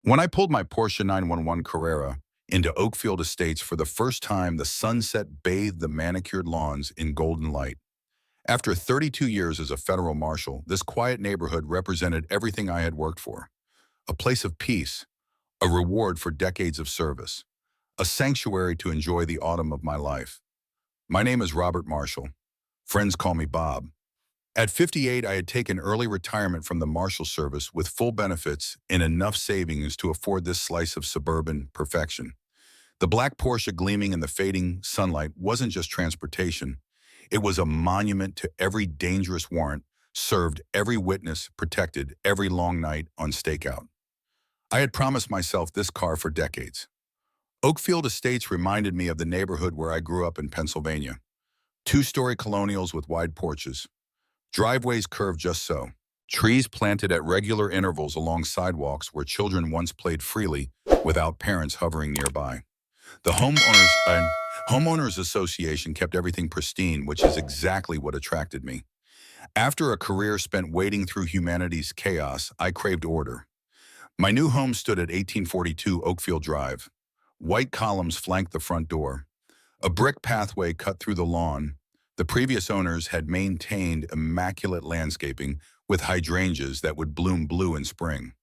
When I pulled my Porsche 911 Carrera into Oakfield Estates for the first time, the sunset bathed the manicured lawns in golden light. After 32 years as a federal marshal, this quiet neighborhood represented everything I had worked for. A place of peace, a reward for decades of service, a sanctuary to enjoy the autumn of my life. My name is Robert Marshall. Friends call me Bob. At 58, I had taken early retirement from the Marshal Service with full benefits and enough savings to afford this slice of suburban perfection. The black Porsche gleaming in the fading sunlight wasn't just transportation. It was a monument to every dangerous warrant, served every witness, protected every long night on stakeout. I had promised myself this car for decades. Oakfield Estates reminded me of the neighborhood where I grew up in Pennsylvania. Two-story colonials with wide porches. Driveways curved just so. Trees planted at regular intervals along sidewalks where children once played freely without parents hovering nearby. The homeowners association kept everything pristine, which is exactly what attracted me. After a career spent wading through humanity's chaos, I craved order. My new home stood at 1842 Oakfield Drive. White columns flanked the front door. A brick pathway cut through the lawn. The previous owners had maintained immaculate landscaping with hydrangeas that would bloom blue in spring.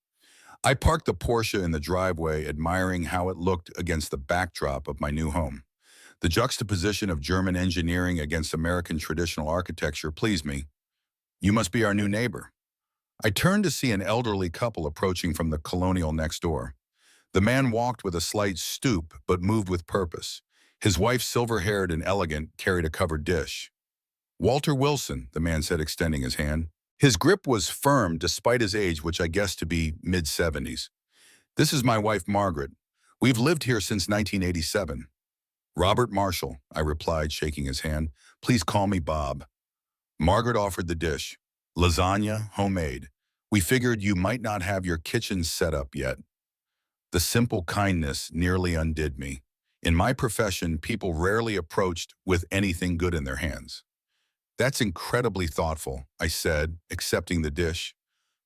I parked the Porsche in the driveway, admiring how it looked against the backdrop of my new home. The juxtaposition of German engineering against American traditional architecture pleased me. "You must be our new neighbor." I turned to see an elderly couple approaching from the colonial next door. The man walked with a slight stoop, but moved with purpose. His wife, silver-haired and elegant, carried a covered dish. "Walter Wilson," the man said, extending his hand. His grip was firm despite his age, which I guessed to be mid-70s. "This is my wife, Margaret. We've lived here since 1987. "Robert Marshall," I replied, shaking his hand. "Please call me Bob." Margaret offered the dish. "Lasagna, homemade. We figured you might not have your kitchen set up yet." The simple kindness nearly undid me. In my profession, people rarely approached with anything good in their hands. "That's incredibly thoughtful," I said, accepting the dish.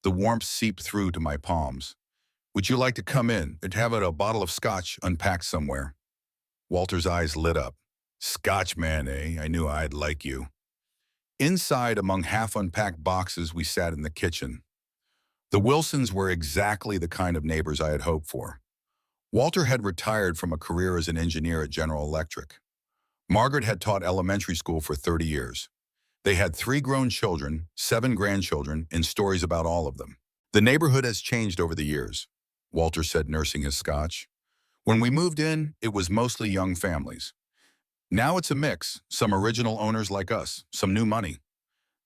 The warmth seeped through to my palms. "Would you like to come in and have a bottle of scotch unpacked somewhere?" Walter's eyes lit up. "Scotch, man, eh? I knew I'd like you." Inside, among half-unpacked boxes, we sat in the kitchen. The Wilsons were exactly the kind of neighbors I had hoped for. Walter had retired from a career as an engineer at General Electric. Margaret had taught elementary school for 30 years. They had 3 grown children, 7 grandchildren, and stories about all of them. "The neighborhood has changed over the years," Walter said, nursing his scotch. "When we moved in, it was mostly young families. Now it's a mix, some original owners like us, some new money."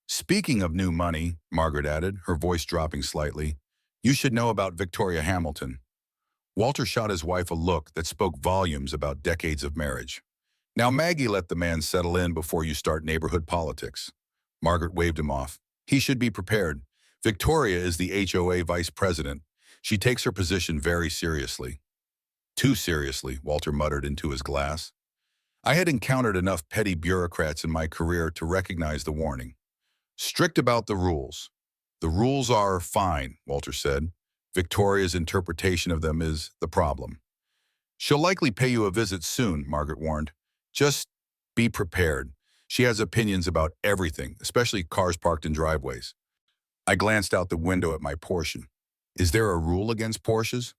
"Speaking of new money," Margaret added, her voice dropping slightly, "you should know about Victoria Hamilton." Walter shot his wife a look that spoke volumes about decades of marriage. "Now, Maggie, let the man settle in before you start neighborhood politics." Margaret waved him off. "He should be prepared. Victoria is the HOA vice president. She takes her position very seriously." "Too seriously," Walter muttered into his glass. I had encountered enough petty bureaucrats in my career to recognize the warning. "Strict about the rules." "The rules are fine," Walter said. "Victoria's interpretation of them is the problem." "She'll likely pay you a visit soon," Margaret warned. "Just be prepared. She has opinions about everything, especially cars parked in driveways." I glanced out the window at my Porsche. "Is there a rule against Porsches?"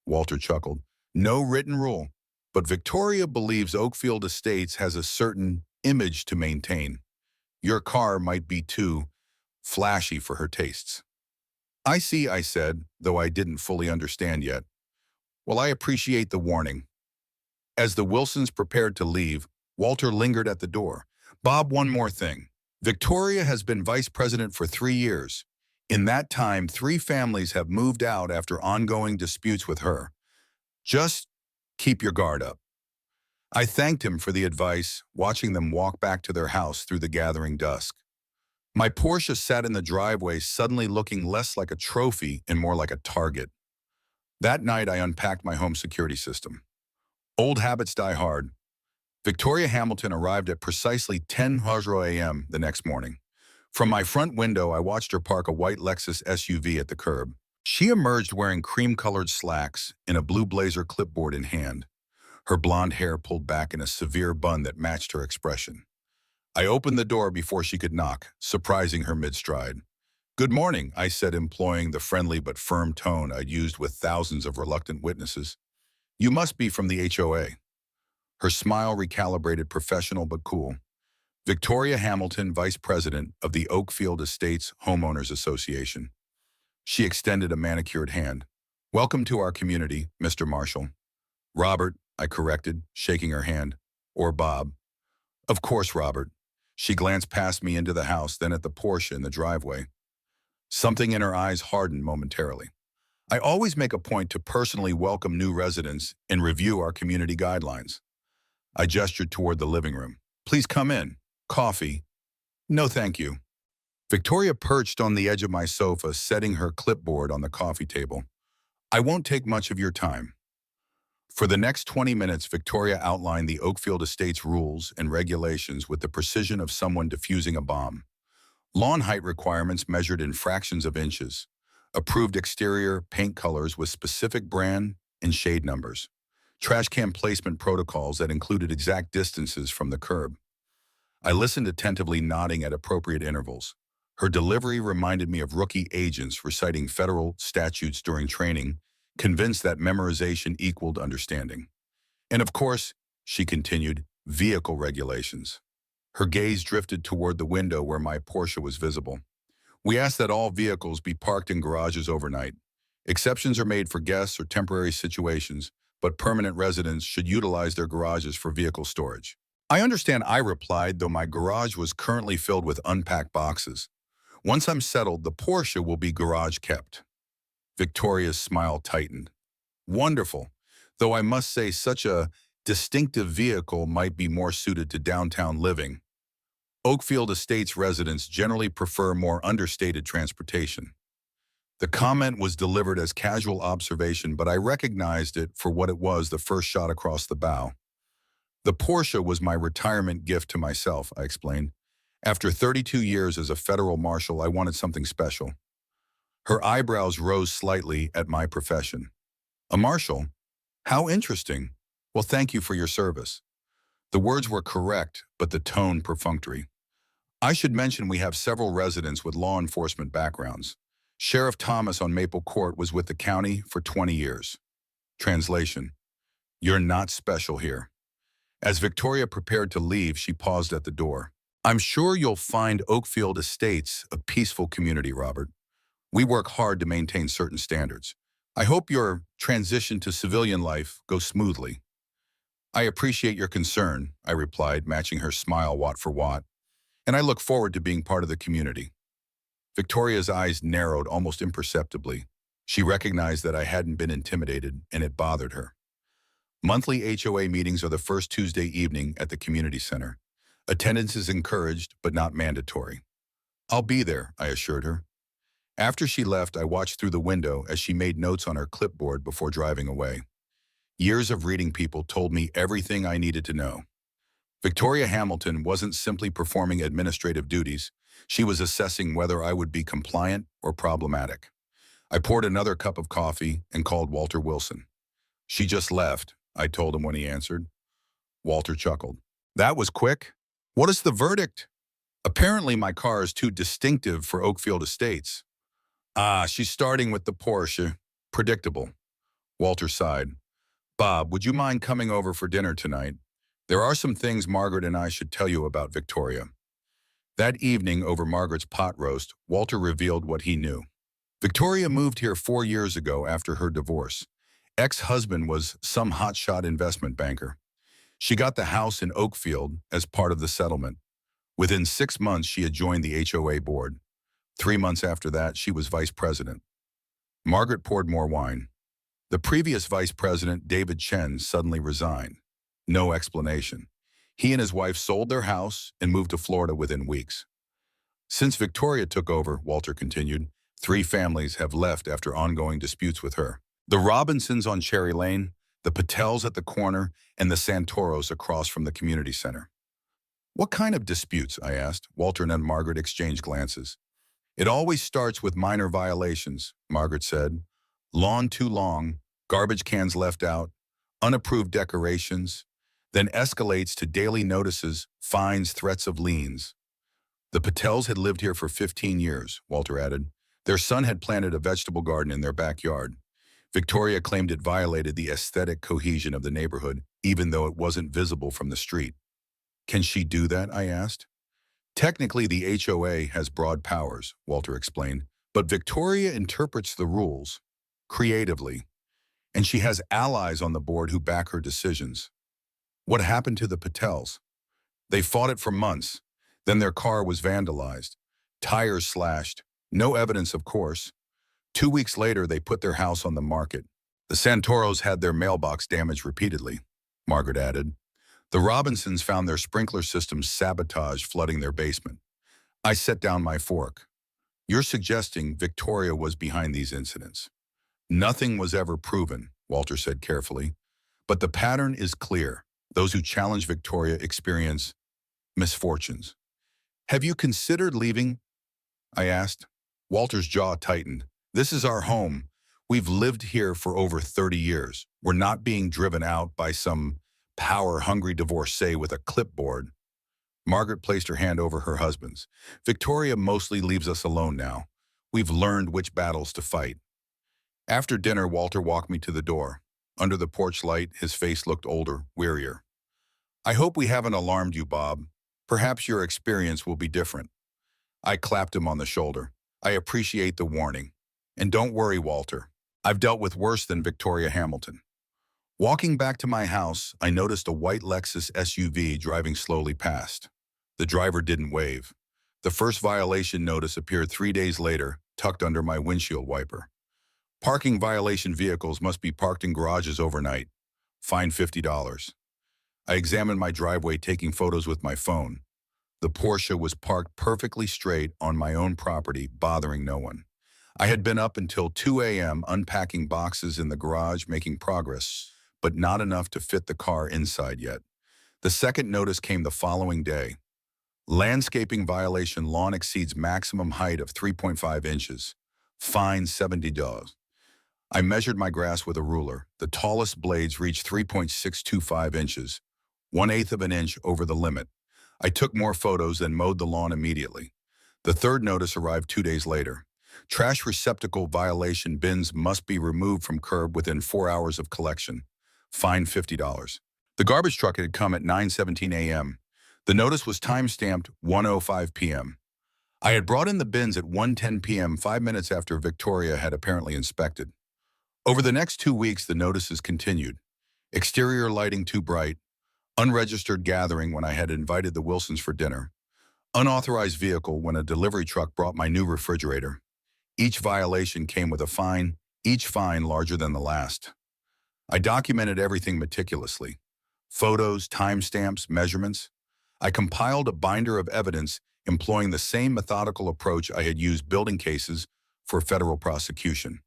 Walter chuckled. "No written rule, but Victoria believes Oakfield Estates has a certain image to maintain. Your car might be too flashy for her tastes." "I see," I said, though I didn't fully understand yet. "Well, I appreciate the warning." As the Wilsons prepared to leave, Walter lingered at the door. "Bob, one more thing. Victoria has been vice president for 3 years. In that time, 3 families have moved out after ongoing disputes with her. Just keep your guard up." I thanked him for the advice, watching them walk back to their house through the gathering dusk. My Porsche sat in the driveway, suddenly looking less like a trophy and more like a target. That night, I unpacked my home security system. Old habits die hard. Victoria Hamilton arrived at precisely 10:00 a.m. the next morning. From my front window, I watched her park a white Lexus SUV at the curb. She emerged wearing cream-colored slacks and a blue blazer clipboard in hand, her blonde hair pulled back in a severe bun that matched her expression. I opened the door before she could knock, surprising her mid-stride. "Good morning," I said, employing the friendly but firm tone I'd used with thousands of reluctant witnesses. "You must be from the HOA." Her smile recalibrated, professional but cool. "Victoria Hamilton, Vice President of the Oakfield Estates Homeowners Association." She extended a manicured hand. "Welcome to our community, Mr. Marshall." "Robert," I corrected, shaking her hand. "Or Bob." "Of course, Robert." She glanced past me into the house, then at the Porsche in the driveway. Something in her eyes hardened momentarily. "I always make a point to personally welcome new residents and review our community guidelines." I gestured toward the living room. "Please come in. Coffee?" "No, thank you." Victoria perched on the edge of my sofa, setting her clipboard on the coffee table. "I won't take much of your time." For the next 20 minutes, Victoria outlined the Oakfield Estates rules and regulations with the precision of someone defusing a bomb. Lawn height requirements measured in fractions of inches. Approved exterior paint colors with specific brand and shade numbers. Trash can placement protocols that included exact distances from the curb. I listened attentively, nodding at appropriate intervals. Her delivery reminded me of rookie agents reciting federal statutes during training, convinced that memorization equaled understanding. "And of course," she continued, "vehicle regulations." Her gaze drifted toward the window where my Porsche was visible. "We ask that all vehicles be parked in garages overnight. Exceptions are made for guests or temporary situations, but permanent residents should utilize their garages for vehicle storage." "I understand," I replied, though my garage was currently filled with unpacked boxes. "Once I'm settled, the Porsche will be garage kept." Victoria's smile tightened. "Wonderful, though I must say such a distinctive vehicle might be more suited to downtown living. Oakfield Estates residents generally prefer more understated transportation." The comment was delivered as casual observation, but I recognized it for what it was, the first shot across the bow. "The Porsche was my retirement gift to myself," I explained. "After 32 years as a federal marshal, I wanted something special." Her eyebrows rose slightly at my profession. "A marshal? How interesting. Well, thank you for your service." The words were correct, but the tone perfunctory. "I should mention we have several residents with law enforcement backgrounds. Sheriff Thomas on Maple Court was with the county for 20 years. Translation: You're not special here." As Victoria prepared to leave, she paused at the door. "I'm sure you'll find Oakfield Estates a peaceful community, Robert. We work hard to maintain certain standards. I hope your transition to civilian life goes smoothly." "I appreciate your concern," I replied, matching her smile watt for watt. "And I look forward to being part of the community." Victoria's eyes narrowed almost imperceptibly. She recognized that I hadn't been intimidated, and it bothered her. Monthly HOA meetings are the first Tuesday evening at the community center. Attendance is encouraged, but not mandatory. "I'll be there," I assured her. After she left, I watched through the window as she made notes on her clipboard before driving away. Years of reading people told me everything I needed to know. Victoria Hamilton wasn't simply performing administrative duties. She was assessing whether I would be compliant or problematic. I poured another cup of coffee and called Walter Wilson. "She just left," I told him when he answered. Walter chuckled. "That was quick. What is the verdict?" "Apparently my car is too distinctive for Oakfield Estates." "Ah, she's starting with the Porsche. Predictable." Walter sighed. "Bob, would you mind coming over for dinner tonight? There are some things Margaret and I should tell you about Victoria." That evening, over Margaret's pot roast, Walter revealed what he knew. Victoria moved here 4 years ago after her divorce. Ex-husband was some hotshot investment banker. She got the house in Oakfield as part of the settlement. Within 6 months, she had joined the HOA board. 3 months after that, she was vice president. Margaret poured more wine. The previous vice president, David Chen, suddenly resigned. No explanation. He and his wife sold their house and moved to Florida within weeks. "Since Victoria took over," Walter continued, 3 families have left after ongoing disputes with her. The Robinsons on Cherry Lane, the Patels at the corner, and the Santoros across from the community center. "What kind of disputes?" I asked. Walter and Margaret exchanged glances. It always starts with minor violations, Margaret said. Lawn too long, garbage cans left out, unapproved decorations, then escalates to daily notices, fines, threats of liens. The Patels had lived here for 15 years, Walter added. Their son had planted a vegetable garden in their backyard. Victoria claimed it violated the aesthetic cohesion of the neighborhood, even though it wasn't visible from the street. Can she do that? I asked. Technically, the HOA has broad powers, Walter explained, but Victoria interprets the rules creatively, and she has allies on the board who back her decisions. What happened to the Patels? They fought it for months. Then their car was vandalized, tires slashed, no evidence, of course. 2 weeks later, they put their house on the market. The Santoros had their mailbox damaged repeatedly, Margaret added. The Robinsons found their sprinkler systems sabotaged, flooding their basement. I set down my fork. You're suggesting Victoria was behind these incidents. Nothing was ever proven, Walter said carefully. But the pattern is clear. Those who challenge Victoria experience misfortunes. Have you considered leaving? I asked. Walter's jaw tightened. This is our home. We've lived here for over 30 years. We're not being driven out by some power-hungry divorcee with a clipboard. Margaret placed her hand over her husband's. Victoria mostly leaves us alone now. We've learned which battles to fight. After dinner, Walter walked me to the door. Under the porch light, his face looked older, wearier. I hope we haven't alarmed you, Bob. Perhaps your experience will be different. I clapped him on the shoulder. I appreciate the warning. And don't worry, Walter. I've dealt with worse than Victoria Hamilton. Walking back to my house, I noticed a white Lexus SUV driving slowly past. The driver didn't wave. The first violation notice appeared 3 days later, tucked under my windshield wiper. Parking violation vehicles must be parked in garages overnight. Fine $50. I examined my driveway, taking photos with my phone. The Porsche was parked perfectly straight on my own property, bothering no one. I had been up until 2 a.m. unpacking boxes in the garage, making progress, but not enough to fit the car inside yet. The second notice came the following day. Landscaping violation: lawn exceeds maximum height of 3.5 inches. Fine $70. I measured my grass with a ruler. The tallest blades reached 3.625 inches, 1/8 of an inch over the limit. I took more photos, then mowed the lawn immediately. The third notice arrived 2 days later. Trash receptacle violation: bins must be removed from curb within 4 hours of collection. Fine $50. The garbage truck had come at 9:17 a.m. The notice was time-stamped 1:05 p.m. I had brought in the bins at 1:10 p.m., 5 minutes after Victoria had apparently inspected. Over the next 2 weeks, the notices continued. Exterior lighting too bright, unregistered gathering when I had invited the Wilsons for dinner, unauthorized vehicle when a delivery truck brought my new refrigerator. Each violation came with a fine, each fine larger than the last. I documented everything meticulously. Photos, timestamps, measurements. I compiled a binder of evidence employing the same methodical approach I had used building cases for federal prosecution.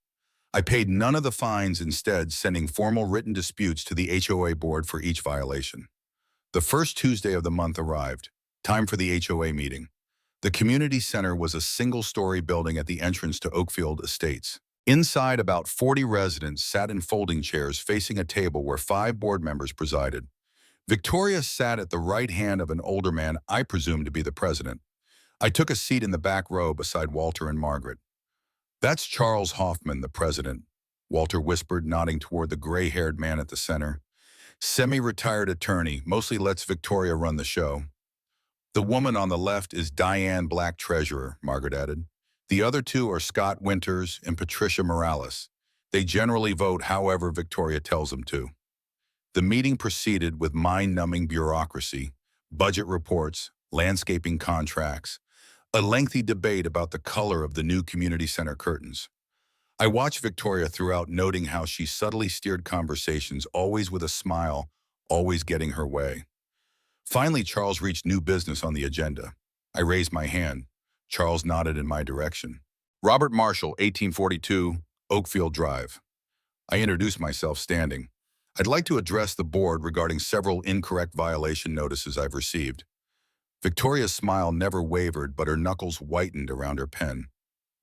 I paid none of the fines, instead sending formal written disputes to the HOA board for each violation. The first Tuesday of the month arrived. Time for the HOA meeting. The community center was a single-story building at the entrance to Oakfield Estates. Inside, about 40 residents sat in folding chairs facing a table where 5 board members presided. Victoria sat at the right hand of an older man I presumed to be the president. I took a seat in the back row beside Walter and Margaret. That's Charles Hoffman, the president, Walter whispered, nodding toward the gray-haired man at the center. Semi-retired attorney, mostly lets Victoria run the show. The woman on the left is Diane Black, treasurer, Margaret added. The other 2 are Scott Winters and Patricia Morales. They generally vote however Victoria tells them to. The meeting proceeded with mind-numbing bureaucracy, budget reports, landscaping contracts, a lengthy debate about the color of the new community center curtains. I watched Victoria throughout, noting how she subtly steered conversations, always with a smile, always getting her way. Finally, Charles reached new business on the agenda. I raised my hand. Charles nodded in my direction. Robert Marshal, 1842, Oakfield Drive. I introduced myself, standing. I'd like to address the board regarding several incorrect violation notices I've received. Victoria's smile never wavered, but her knuckles whitened around her pen.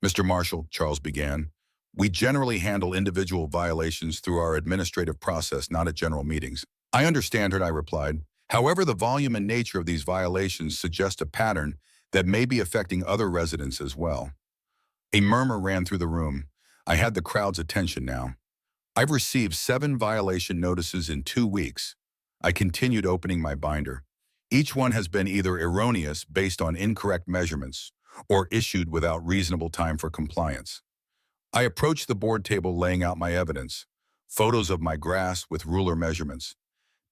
Mr. Marshall, Charles began, we generally handle individual violations through our administrative process, not at general meetings. I understand her, I replied. However, the volume and nature of these violations suggest a pattern that may be affecting other residents as well. A murmur ran through the room. I had the crowd's attention now. I've received 7 violation notices in 2 weeks. I continued opening my binder. Each one has been either erroneous based on incorrect measurements or issued without reasonable time for compliance. I approached the board table laying out my evidence, photos of my grass with ruler measurements,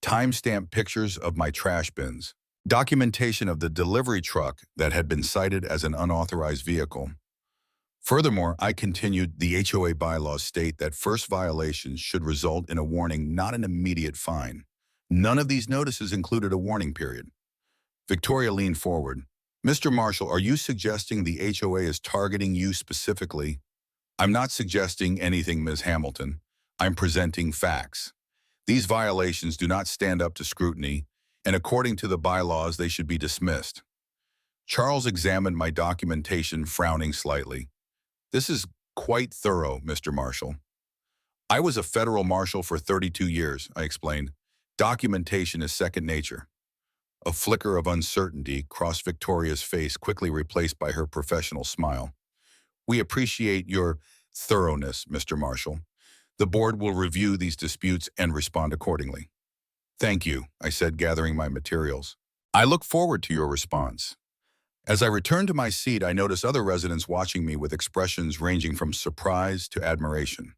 time-stamped pictures of my trash bins, documentation of the delivery truck that had been cited as an unauthorized vehicle. Furthermore, I continued, the HOA bylaws state that first violations should result in a warning, not an immediate fine. None of these notices included a warning period. Victoria leaned forward. Mr. Marshall, are you suggesting the HOA is targeting you specifically? I'm not suggesting anything, Ms. Hamilton. I'm presenting facts. These violations do not stand up to scrutiny, and according to the bylaws, they should be dismissed. Charles examined my documentation, frowning slightly. This is quite thorough, Mr. Marshall. I was a federal marshal for 32 years, I explained. Documentation is second nature. A flicker of uncertainty crossed Victoria's face, quickly replaced by her professional smile. We appreciate your thoroughness, Mr. Marshall. The board will review these disputes and respond accordingly. Thank you, I said, gathering my materials. I look forward to your response. As I returned to my seat, I noticed other residents watching me with expressions ranging from surprise to admiration.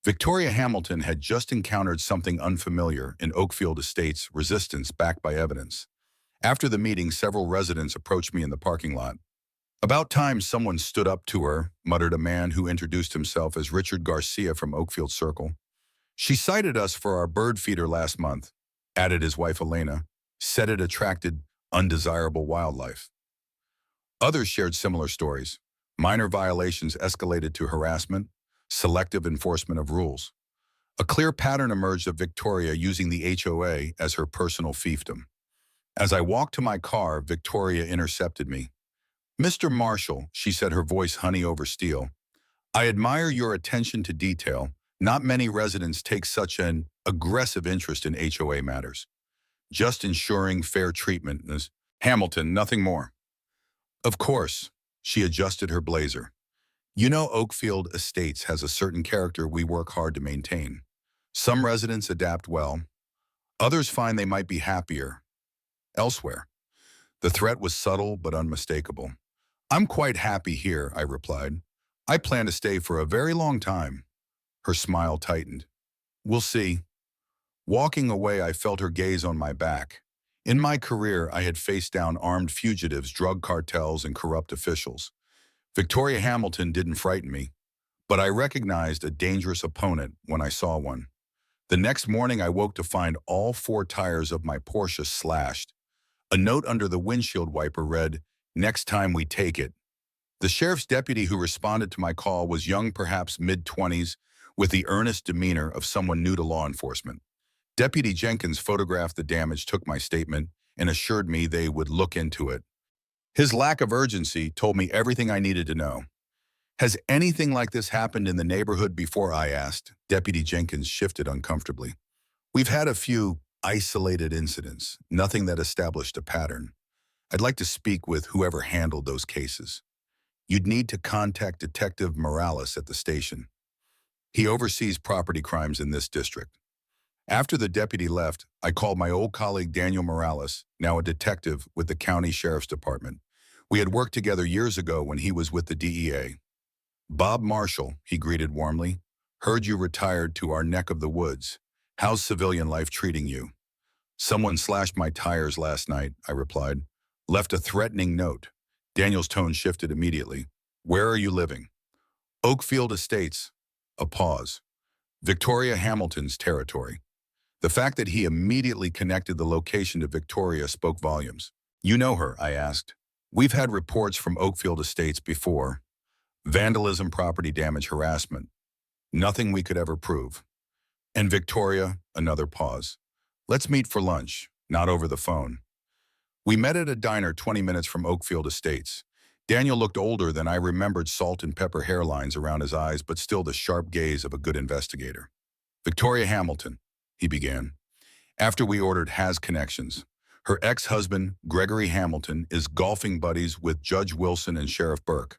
Victoria Hamilton had just encountered something unfamiliar in Oakfield Estates, resistance backed by evidence. After the meeting, several residents approached me in the parking lot. About time someone stood up to her, muttered a man who introduced himself as Richard Garcia from Oakfield Circle. She cited us for our bird feeder last month, added his wife Elena, said it attracted undesirable wildlife. Others shared similar stories. Minor violations escalated to harassment, selective enforcement of rules. A clear pattern emerged of Victoria using the HOA as her personal fiefdom. As I walked to my car, Victoria intercepted me. Mr. Marshall, she said, her voice honey over steel, I admire your attention to detail. Not many residents take such an aggressive interest in HOA matters. Just ensuring fair treatment, Ms. Hamilton, nothing more. Of course, she adjusted her blazer. You know, Oakfield Estates has a certain character we work hard to maintain. Some residents adapt well. Others find they might be happier elsewhere. The threat was subtle but unmistakable. I'm quite happy here, I replied. I plan to stay for a very long time. Her smile tightened. We'll see. Walking away, I felt her gaze on my back. In my career, I had faced down armed fugitives, drug cartels, and corrupt officials. Victoria Hamilton didn't frighten me, but I recognized a dangerous opponent when I saw one. The next morning, I woke to find all 4 tires of my Porsche slashed. A note under the windshield wiper read, "Next time we take it." The sheriff's deputy who responded to my call was young, perhaps mid-20s, with the earnest demeanor of someone new to law enforcement. Deputy Jenkins photographed the damage, took my statement, and assured me they would look into it. His lack of urgency told me everything I needed to know. Has anything like this happened in the neighborhood before, I asked. Deputy Jenkins shifted uncomfortably. We've had a few isolated incidents, nothing that established a pattern. I'd like to speak with whoever handled those cases. You'd need to contact Detective Morales at the station. He oversees property crimes in this district. After the deputy left, I called my old colleague Daniel Morales, now a detective with the County Sheriff's Department. We had worked together years ago when he was with the DEA. Bob Marshall, he greeted warmly. Heard you retired to our neck of the woods. How's civilian life treating you? Someone slashed my tires last night, I replied. Left a threatening note. Daniel's tone shifted immediately. Where are you living? Oakfield Estates. A pause. Victoria Hamilton's territory. The fact that he immediately connected the location to Victoria spoke volumes. You know her, I asked. We've had reports from Oakfield Estates before. Vandalism, property damage, harassment. Nothing we could ever prove. And Victoria, another pause. Let's meet for lunch, not over the phone. We met at a diner 20 minutes from Oakfield Estates. Daniel looked older than I remembered, salt and pepper hairlines around his eyes, but still the sharp gaze of a good investigator. Victoria Hamilton, he began, after we ordered has connections. Her ex-husband, Gregory Hamilton, is golfing buddies with Judge Wilson and Sheriff Burke.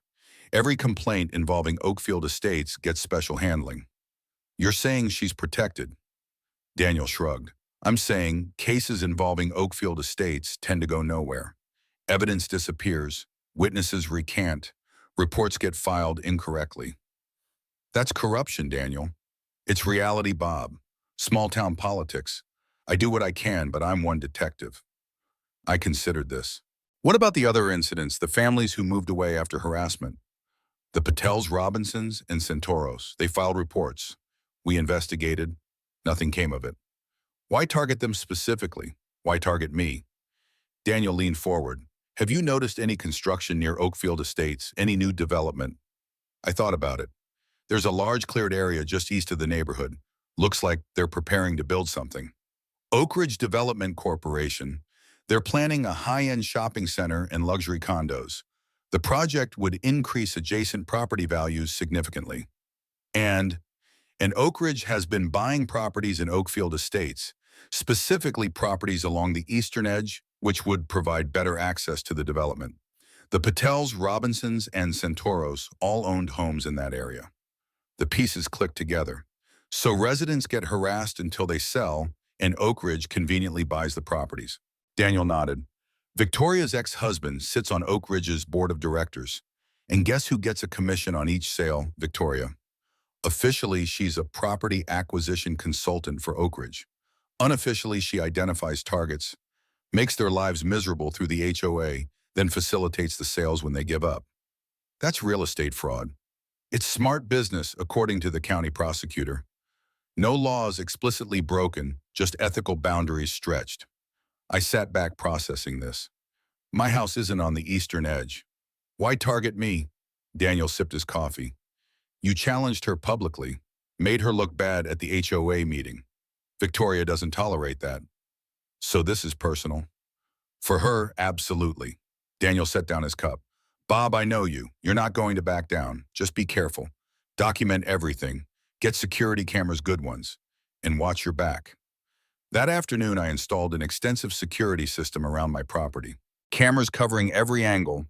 Every complaint involving Oakfield Estates gets special handling. You're saying she's protected? Daniel shrugged. I'm saying cases involving Oakfield Estates tend to go nowhere. Evidence disappears, witnesses recant, reports get filed incorrectly. That's corruption, Daniel. It's reality, Bob. Small-town politics. I do what I can, but I'm one detective. I considered this. What about the other incidents, the families who moved away after harassment? The Patels, Robinsons, and Centauros, they filed reports. We investigated. Nothing came of it. Why target them specifically? Why target me? Daniel leaned forward. Have you noticed any construction near Oakfield Estates, any new development? I thought about it. There's a large cleared area just east of the neighborhood. Looks like they're preparing to build something. Oak Ridge Development Corporation. They're planning a high-end shopping center and luxury condos. The project would increase adjacent property values significantly. And Oak Ridge has been buying properties in Oakfield Estates, specifically properties along the eastern edge, which would provide better access to the development. The Patels, Robinsons, and Centauros all owned homes in that area. The pieces click together. So residents get harassed until they sell, and Oak Ridge conveniently buys the properties. Daniel nodded. Victoria's ex-husband sits on Oak Ridge's board of directors. And guess who gets a commission on each sale? Victoria. Officially, she's a property acquisition consultant for Oak Ridge. Unofficially, she identifies targets, makes their lives miserable through the HOA, then facilitates the sales when they give up. That's real estate fraud. It's smart business, according to the county prosecutor. No laws explicitly broken, just ethical boundaries stretched. I sat back processing this. My house isn't on the eastern edge. Why target me? Daniel sipped his coffee. You challenged her publicly, made her look bad at the HOA meeting. Victoria doesn't tolerate that. So this is personal. For her, absolutely. Daniel set down his cup. Bob, I know you. You're not going to back down. Just be careful. Document everything. Get security cameras, good ones. And watch your back. That afternoon, I installed an extensive security system around my property. Cameras covering every angle,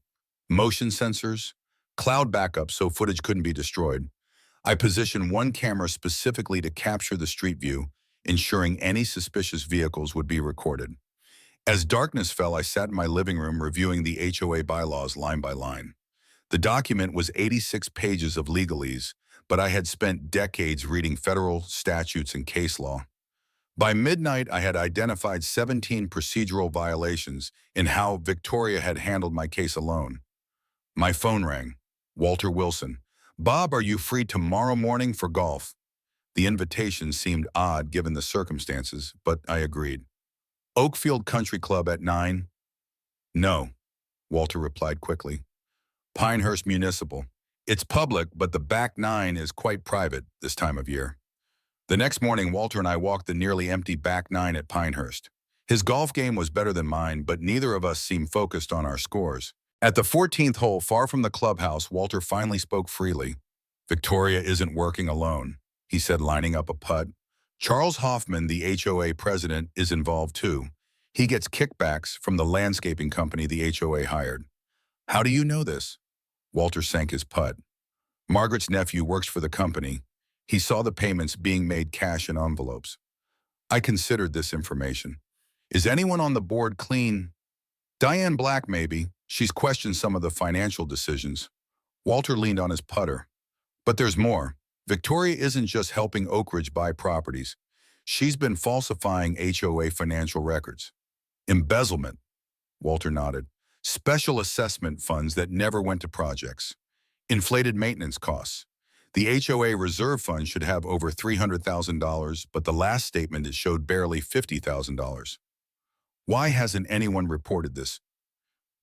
motion sensors, cloud backup so footage couldn't be destroyed. I positioned one camera specifically to capture the street view, ensuring any suspicious vehicles would be recorded. As darkness fell, I sat in my living room reviewing the HOA bylaws line by line. The document was 86 pages of legalese, but I had spent decades reading federal statutes and case law. By midnight, I had identified 17 procedural violations in how Victoria had handled my case alone. My phone rang. Walter Wilson. Bob, are you free tomorrow morning for golf? The invitation seemed odd given the circumstances, but I agreed. Oakfield Country Club at 9? No, Walter replied quickly. Pinehurst Municipal. It's public, but the back 9 is quite private this time of year. The next morning, Walter and I walked the nearly empty back 9 at Pinehurst. His golf game was better than mine, but neither of us seemed focused on our scores. At the 14th hole, far from the clubhouse, Walter finally spoke freely. Victoria isn't working alone, he said, lining up a putt. Charles Hoffman, the HOA president, is involved too. He gets kickbacks from the landscaping company the HOA hired. How do you know this? Walter sank his putt. Margaret's nephew works for the company. He saw the payments being made cash in envelopes. I considered this information. Is anyone on the board clean? Diane Black, maybe. She's questioned some of the financial decisions. Walter leaned on his putter. But there's more. Victoria isn't just helping Oak Ridge buy properties. She's been falsifying HOA financial records. Embezzlement, Walter nodded. Special assessment funds that never went to projects. Inflated maintenance costs. The HOA reserve fund should have over $300,000, but the last statement it showed barely $50,000. Why hasn't anyone reported this?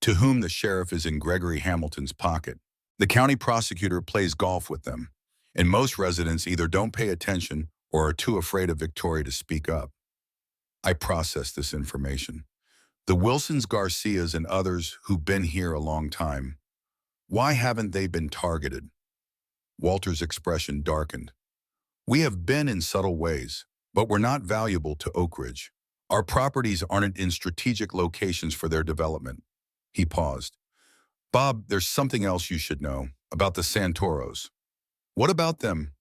To whom the sheriff is in Gregory Hamilton's pocket. The county prosecutor plays golf with them, and most residents either don't pay attention or are too afraid of Victoria to speak up. I processed this information. The Wilsons, Garcias, and others who've been here a long time. Why haven't they been targeted? Walter's expression darkened. We have been in subtle ways, but we're not valuable to Oak Ridge. Our properties aren't in strategic locations for their development. He paused. Bob, there's something else you should know about the Santoros. What about them?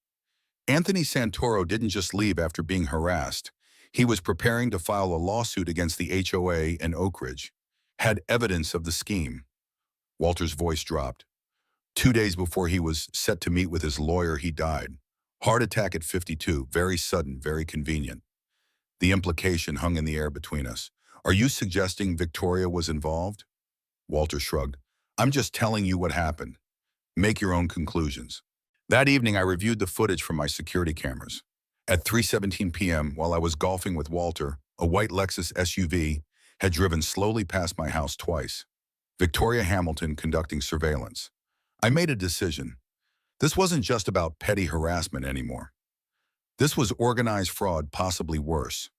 Anthony Santoro didn't just leave after being harassed. He was preparing to file a lawsuit against the HOA and Oak Ridge. Had evidence of the scheme. Walter's voice dropped. 2 days before he was set to meet with his lawyer, he died. Heart attack at 52, very sudden, very convenient. The implication hung in the air between us. Are you suggesting Victoria was involved? Walter shrugged. I'm just telling you what happened. Make your own conclusions. That evening, I reviewed the footage from my security cameras. At 3:17 p.m., while I was golfing with Walter, a white Lexus SUV had driven slowly past my house twice. Victoria Hamilton conducting surveillance. I made a decision. This wasn't just about petty harassment anymore. This was organized fraud, possibly worse.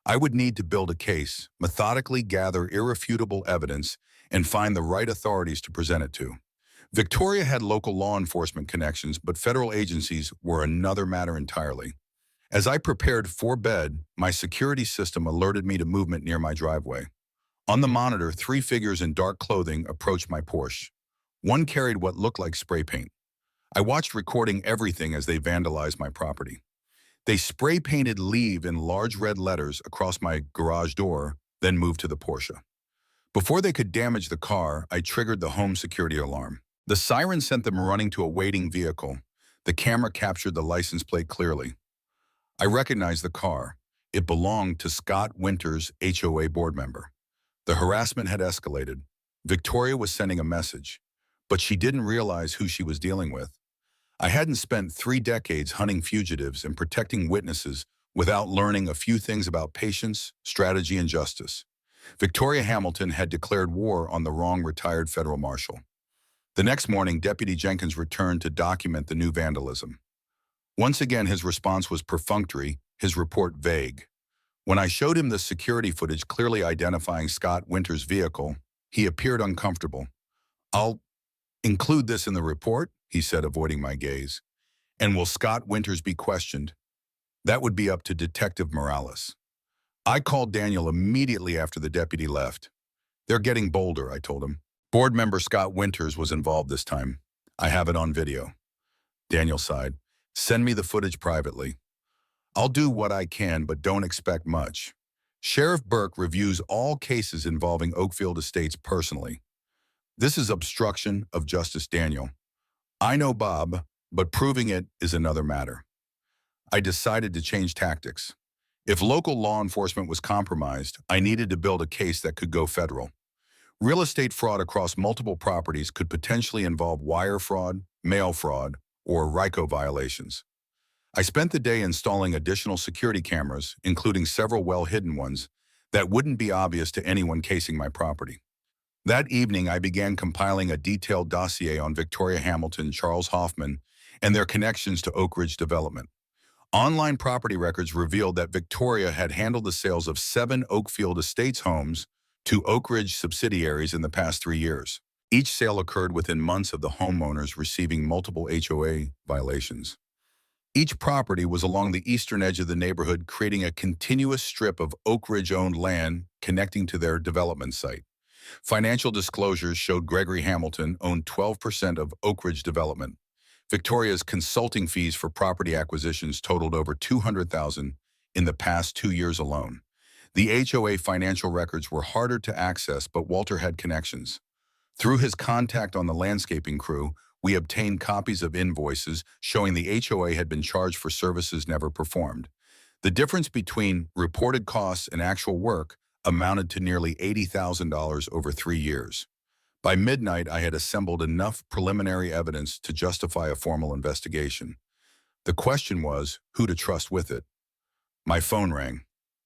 I would need to build a case, methodically gather irrefutable evidence, and find the right authorities to present it to. Victoria had local law enforcement connections, but federal agencies were another matter entirely. As I prepared for bed, my security system alerted me to movement near my driveway. On the monitor, 3 figures in dark clothing approached my Porsche. One carried what looked like spray paint. I watched, recording everything as they vandalized my property. They spray-painted "Leave" in large red letters across my garage door, then moved to the Porsche. Before they could damage the car, I triggered the home security alarm. The siren sent them running to a waiting vehicle. The camera captured the license plate clearly. I recognized the car. It belonged to Scott Winters, HOA board member. The harassment had escalated. Victoria was sending a message, but she didn't realize who she was dealing with. I hadn't spent 3 decades hunting fugitives and protecting witnesses without learning a few things about patience, strategy, and justice. Victoria Hamilton had declared war on the wrong retired federal marshal. The next morning, Deputy Jenkins returned to document the new vandalism. Once again, his response was perfunctory, his report vague. When I showed him the security footage clearly identifying Scott Winters' vehicle, he appeared uncomfortable. I'll include this in the report, he said, avoiding my gaze. And will Scott Winters be questioned? That would be up to Detective Morales. I called Daniel immediately after the deputy left. They're getting bolder, I told him. Board member Scott Winters was involved this time. I have it on video. Daniel sighed. Send me the footage privately. I'll do what I can, but don't expect much. Sheriff Burke reviews all cases involving Oakfield Estates personally. This is obstruction of justice, Daniel. I know Bob, but proving it is another matter. I decided to change tactics. If local law enforcement was compromised, I needed to build a case that could go federal. Real estate fraud across multiple properties could potentially involve wire fraud, mail fraud, or RICO violations. I spent the day installing additional security cameras, including several well-hidden ones, that wouldn't be obvious to anyone casing my property. That evening, I began compiling a detailed dossier on Victoria Hamilton, Charles Hoffman, and their connections to Oak Ridge Development. Online property records revealed that Victoria had handled the sales of 7 Oakfield Estates homes to Oak Ridge subsidiaries in the past 3 years. Each sale occurred within months of the homeowners receiving multiple HOA violations. Each property was along the eastern edge of the neighborhood, creating a continuous strip of Oak Ridge-owned land connecting to their development site. Financial disclosures showed Gregory Hamilton owned 12% of Oak Ridge Development. Victoria's consulting fees for property acquisitions totaled over $200,000 in the past 2 years alone. The HOA financial records were harder to access, but Walter had connections. Through his contact on the landscaping crew, we obtained copies of invoices showing the HOA had been charged for services never performed. The difference between reported costs and actual work amounted to nearly $80,000 over 3 years. By midnight, I had assembled enough preliminary evidence to justify a formal investigation. The question was, who to trust with it. My phone rang.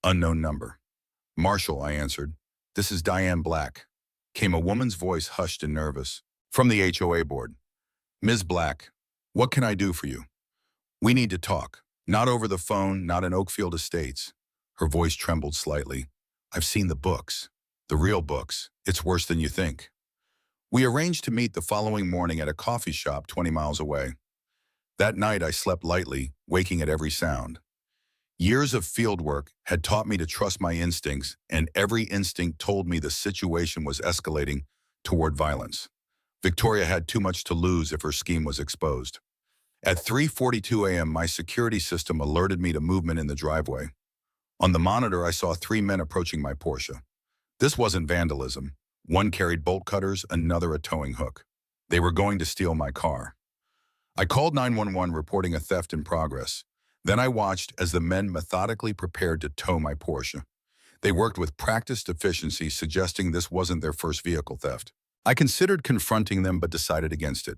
Unknown number. Marshal, I answered. This is Diane Black. Came a woman's voice, hushed and nervous. From the HOA board. Ms. Black, what can I do for you? We need to talk. Not over the phone, not in Oakfield Estates. Her voice trembled slightly. I've seen the books. The real books. It's worse than you think. We arranged to meet the following morning at a coffee shop 20 miles away. That night I slept lightly, waking at every sound. Years of field work had taught me to trust my instincts, and every instinct told me the situation was escalating toward violence. Victoria had too much to lose if her scheme was exposed. At 3:42 a.m., my security system alerted me to movement in the driveway. On the monitor, I saw 3 men approaching my Porsche. This wasn't vandalism. One carried bolt cutters, another a towing hook. They were going to steal my car. I called 911 reporting a theft in progress. Then I watched as the men methodically prepared to tow my Porsche. They worked with practiced efficiency, suggesting this wasn't their first vehicle theft. I considered confronting them but decided against it.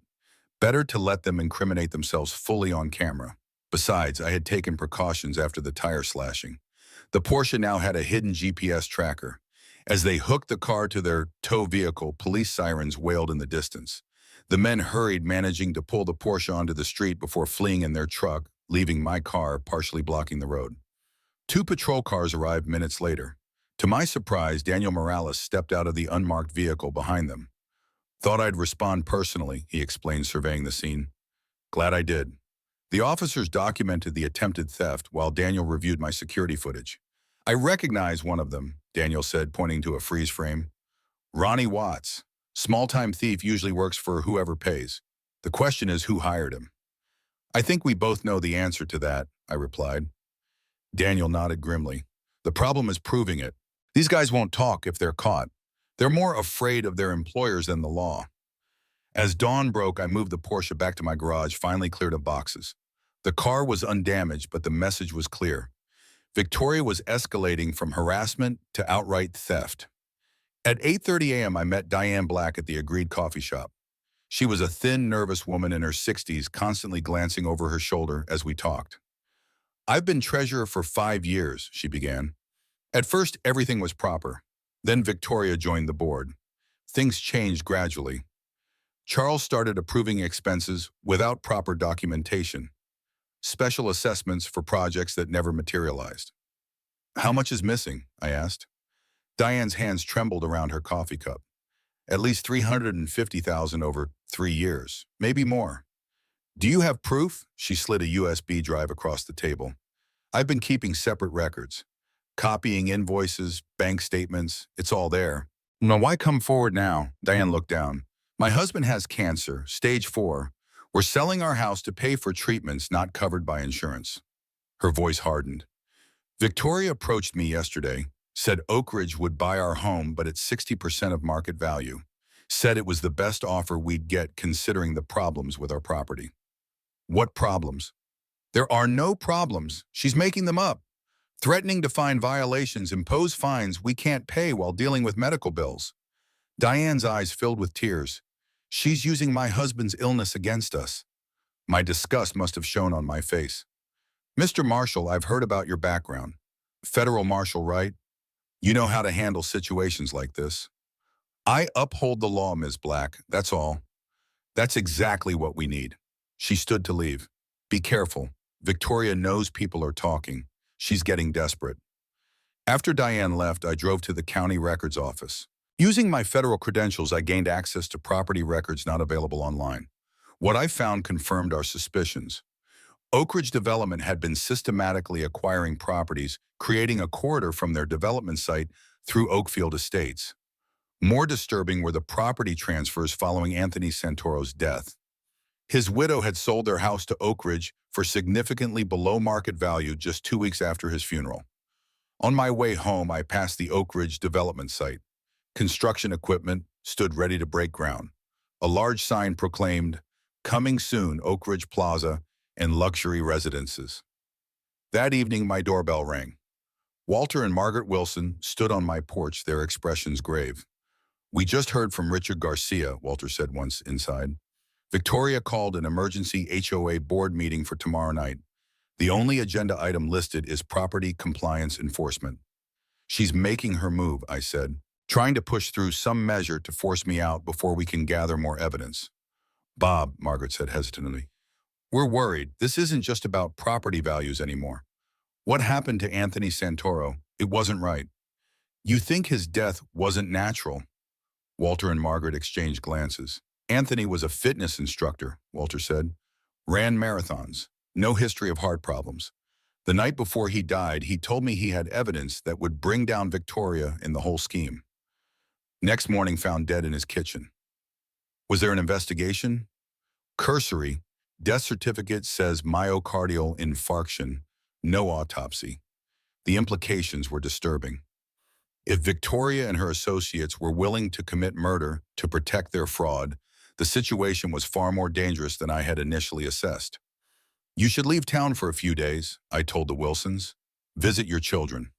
Better to let them incriminate themselves fully on camera. Besides, I had taken precautions after the tire slashing. The Porsche now had a hidden GPS tracker. As they hooked the car to their tow vehicle, police sirens wailed in the distance. The men hurried, managing to pull the Porsche onto the street before fleeing in their truck, leaving my car partially blocking the road. 2 patrol cars arrived minutes later. To my surprise, Daniel Morales stepped out of the unmarked vehicle behind them. "Thought I'd respond personally," he explained, surveying the scene. "Glad I did." The officers documented the attempted theft while Daniel reviewed my security footage. "I recognize one of them," Daniel said, pointing to a freeze frame. "Ronnie Watts. Small-time thief usually works for whoever pays. The question is who hired him." "I think we both know the answer to that," I replied. Daniel nodded grimly. "The problem is proving it. These guys won't talk if they're caught. They're more afraid of their employers than the law." As dawn broke, I moved the Porsche back to my garage, finally cleared of boxes. The car was undamaged, but the message was clear. Victoria was escalating from harassment to outright theft. At 8:30 a.m., I met Diane Black at the agreed coffee shop. She was a thin, nervous woman in her 60s, constantly glancing over her shoulder as we talked. "I've been treasurer for 5 years," she began. "At first, everything was proper. Then Victoria joined the board. Things changed gradually. Charles started approving expenses without proper documentation. Special assessments for projects that never materialized." "How much is missing?" I asked. Diane's hands trembled around her coffee cup. "At least $350,000 over 3 years, maybe more." "Do you have proof?" She slid a USB drive across the table. "I've been keeping separate records. Copying invoices, bank statements, it's all there." "Now why come forward now?" Diane looked down. "My husband has cancer, stage 4. We're selling our house to pay for treatments not covered by insurance." Her voice hardened. "Victoria approached me yesterday, said Oak Ridge would buy our home but at 60% of market value. Said it was the best offer we'd get considering the problems with our property." "What problems?" "There are no problems. She's making them up. Threatening to find violations, impose fines we can't pay while dealing with medical bills." Diane's eyes filled with tears. "She's using my husband's illness against us." My disgust must have shown on my face. "Mr. Marshall, I've heard about your background. Federal marshal, right? You know how to handle situations like this." "I uphold the law, Ms. Black, that's all." "That's exactly what we need." She stood to leave. "Be careful. Victoria knows people are talking. She's getting desperate." After Diane left, I drove to the county records office. Using my federal credentials, I gained access to property records not available online. What I found confirmed our suspicions. Oak Ridge Development had been systematically acquiring properties, creating a corridor from their development site through Oakfield Estates. More disturbing were the property transfers following Anthony Santoro's death. His widow had sold their house to Oak Ridge for significantly below market value just 2 weeks after his funeral. On my way home, I passed the Oak Ridge development site. Construction equipment stood ready to break ground. A large sign proclaimed, "Coming soon, Oak Ridge Plaza and luxury residences." That evening, my doorbell rang. Walter and Margaret Wilson stood on my porch, their expressions grave. "We just heard from Richard Garcia," Walter said once inside. "Victoria called an emergency HOA board meeting for tomorrow night. The only agenda item listed is property compliance enforcement." "She's making her move," I said, "trying to push through some measure to force me out before we can gather more evidence." "Bob," Margaret said hesitantly, "we're worried. This isn't just about property values anymore. What happened to Anthony Santoro? It wasn't right. You think his death wasn't natural?" Walter and Margaret exchanged glances. Anthony was a fitness instructor, Walter said. Ran marathons. No history of heart problems. The night before he died, he told me he had evidence that would bring down Victoria in the whole scheme. Next morning, found dead in his kitchen. Was there an investigation? Cursory. Death certificate says myocardial infarction. No autopsy. The implications were disturbing. If Victoria and her associates were willing to commit murder to protect their fraud, the situation was far more dangerous than I had initially assessed. You should leave town for a few days, I told the Wilsons. Visit your children.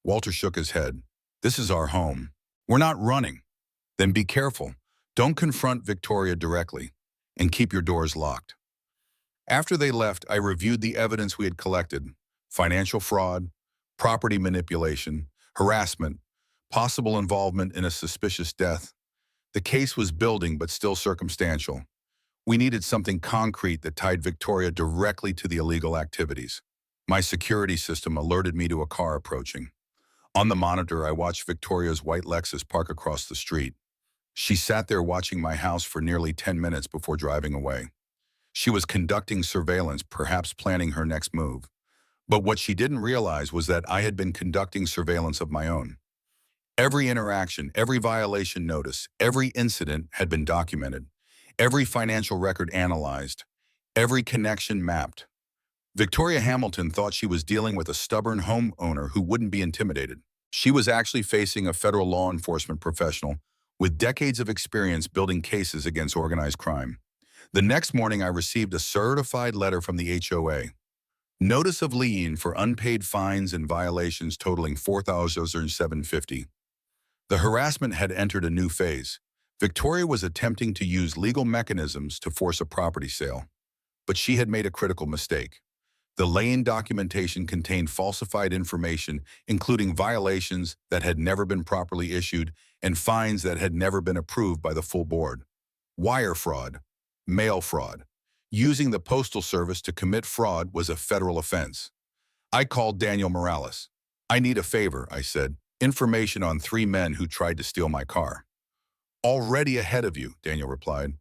Walter shook his head. This is our home. We're not running. Then be careful. Don't confront Victoria directly, and keep your doors locked. After they left, I reviewed the evidence we had collected: financial fraud, property manipulation, harassment, possible involvement in a suspicious death. The case was building but still circumstantial. We needed something concrete that tied Victoria directly to the illegal activities. My security system alerted me to a car approaching. On the monitor, I watched Victoria's white Lexus park across the street. She sat there watching my house for nearly 10 minutes before driving away. She was conducting surveillance, perhaps planning her next move. But what she didn't realize was that I had been conducting surveillance of my own. Every interaction, every violation notice, every incident had been documented. Every financial record analyzed, every connection mapped. Victoria Hamilton thought she was dealing with a stubborn homeowner who wouldn't be intimidated. She was actually facing a federal law enforcement professional with decades of experience building cases against organized crime. The next morning, I received a certified letter from the HOA. Notice of lien for unpaid fines and violations totaling $4,750. The harassment had entered a new phase. Victoria was attempting to use legal mechanisms to force a property sale, but she had made a critical mistake. The lien documentation contained falsified information, including violations that had never been properly issued and fines that had never been approved by the full board. Wire fraud, mail fraud. Using the Postal Service to commit fraud was a federal offense. I called Daniel Morales. I need a favor, I said. Information on 3 men who tried to steal my car. Already ahead of you, Daniel replied.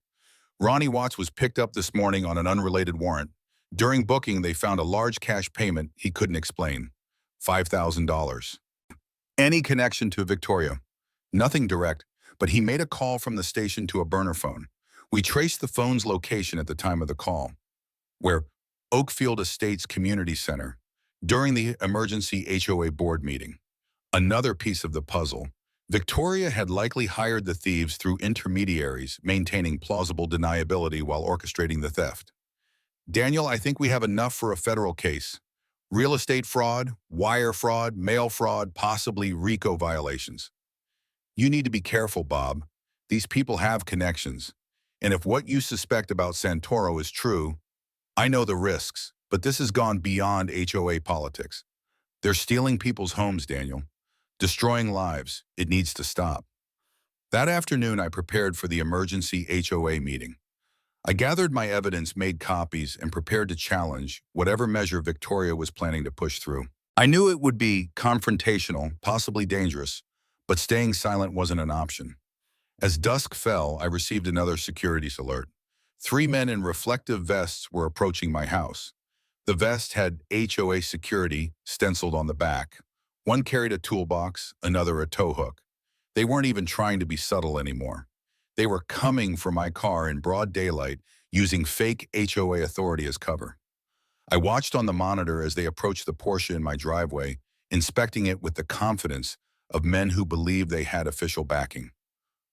Ronnie Watts was picked up this morning on an unrelated warrant. During booking, they found a large cash payment he couldn't explain. $5,000. Any connection to Victoria? Nothing direct, but he made a call from the station to a burner phone. We traced the phone's location at the time of the call, where Oakfield Estates Community Center, during the emergency HOA board meeting. Another piece of the puzzle. Victoria had likely hired the thieves through intermediaries, maintaining plausible deniability while orchestrating the theft. Daniel, I think we have enough for a federal case. Real estate fraud, wire fraud, mail fraud, possibly RICO violations. You need to be careful, Bob. These people have connections. And if what you suspect about Santoro is true, I know the risks, but this has gone beyond HOA politics. They're stealing people's homes, Daniel. Destroying lives. It needs to stop. That afternoon, I prepared for the emergency HOA meeting. I gathered my evidence, made copies, and prepared to challenge whatever measure Victoria was planning to push through. I knew it would be confrontational, possibly dangerous, but staying silent wasn't an option. As dusk fell, I received another securities alert. 3 men in reflective vests were approaching my house. The vest had HOA security stenciled on the back. One carried a toolbox, another a tow hook. They weren't even trying to be subtle anymore. They were coming for my car in broad daylight, using fake HOA authority as cover. I watched on the monitor as they approached the Porsche in my driveway, inspecting it with the confidence of men who believed they had official backing.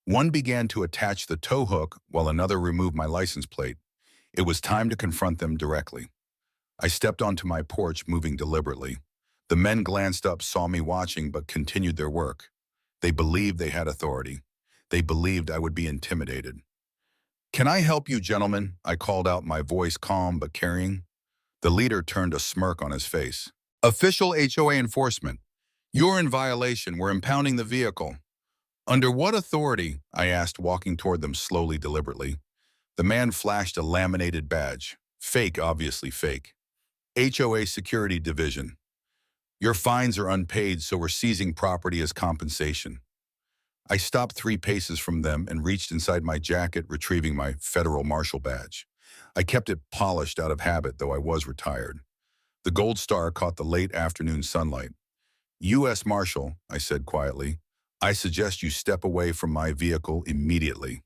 One began to attach the tow hook while another removed my license plate. It was time to confront them directly. I stepped onto my porch, moving deliberately. The men glanced up, saw me watching, but continued their work. They believed they had authority. They believed I would be intimidated. "Can I help you, gentlemen?" I called out, my voice calm but carrying. The leader turned a smirk on his face. "Official HOA enforcement. You're in violation. We're impounding the vehicle." "Under what authority?" I asked, walking toward them slowly, deliberately. The man flashed a laminated badge. Fake, obviously fake. HOA Security Division. "Your fines are unpaid, so we're seizing property as compensation." I stopped 3 paces from them and reached inside my jacket, retrieving my federal marshal badge. I kept it polished out of habit, though I was retired. The gold star caught the late afternoon sunlight. U.S. Marshal, I said quietly, I suggest you step away from my vehicle immediately.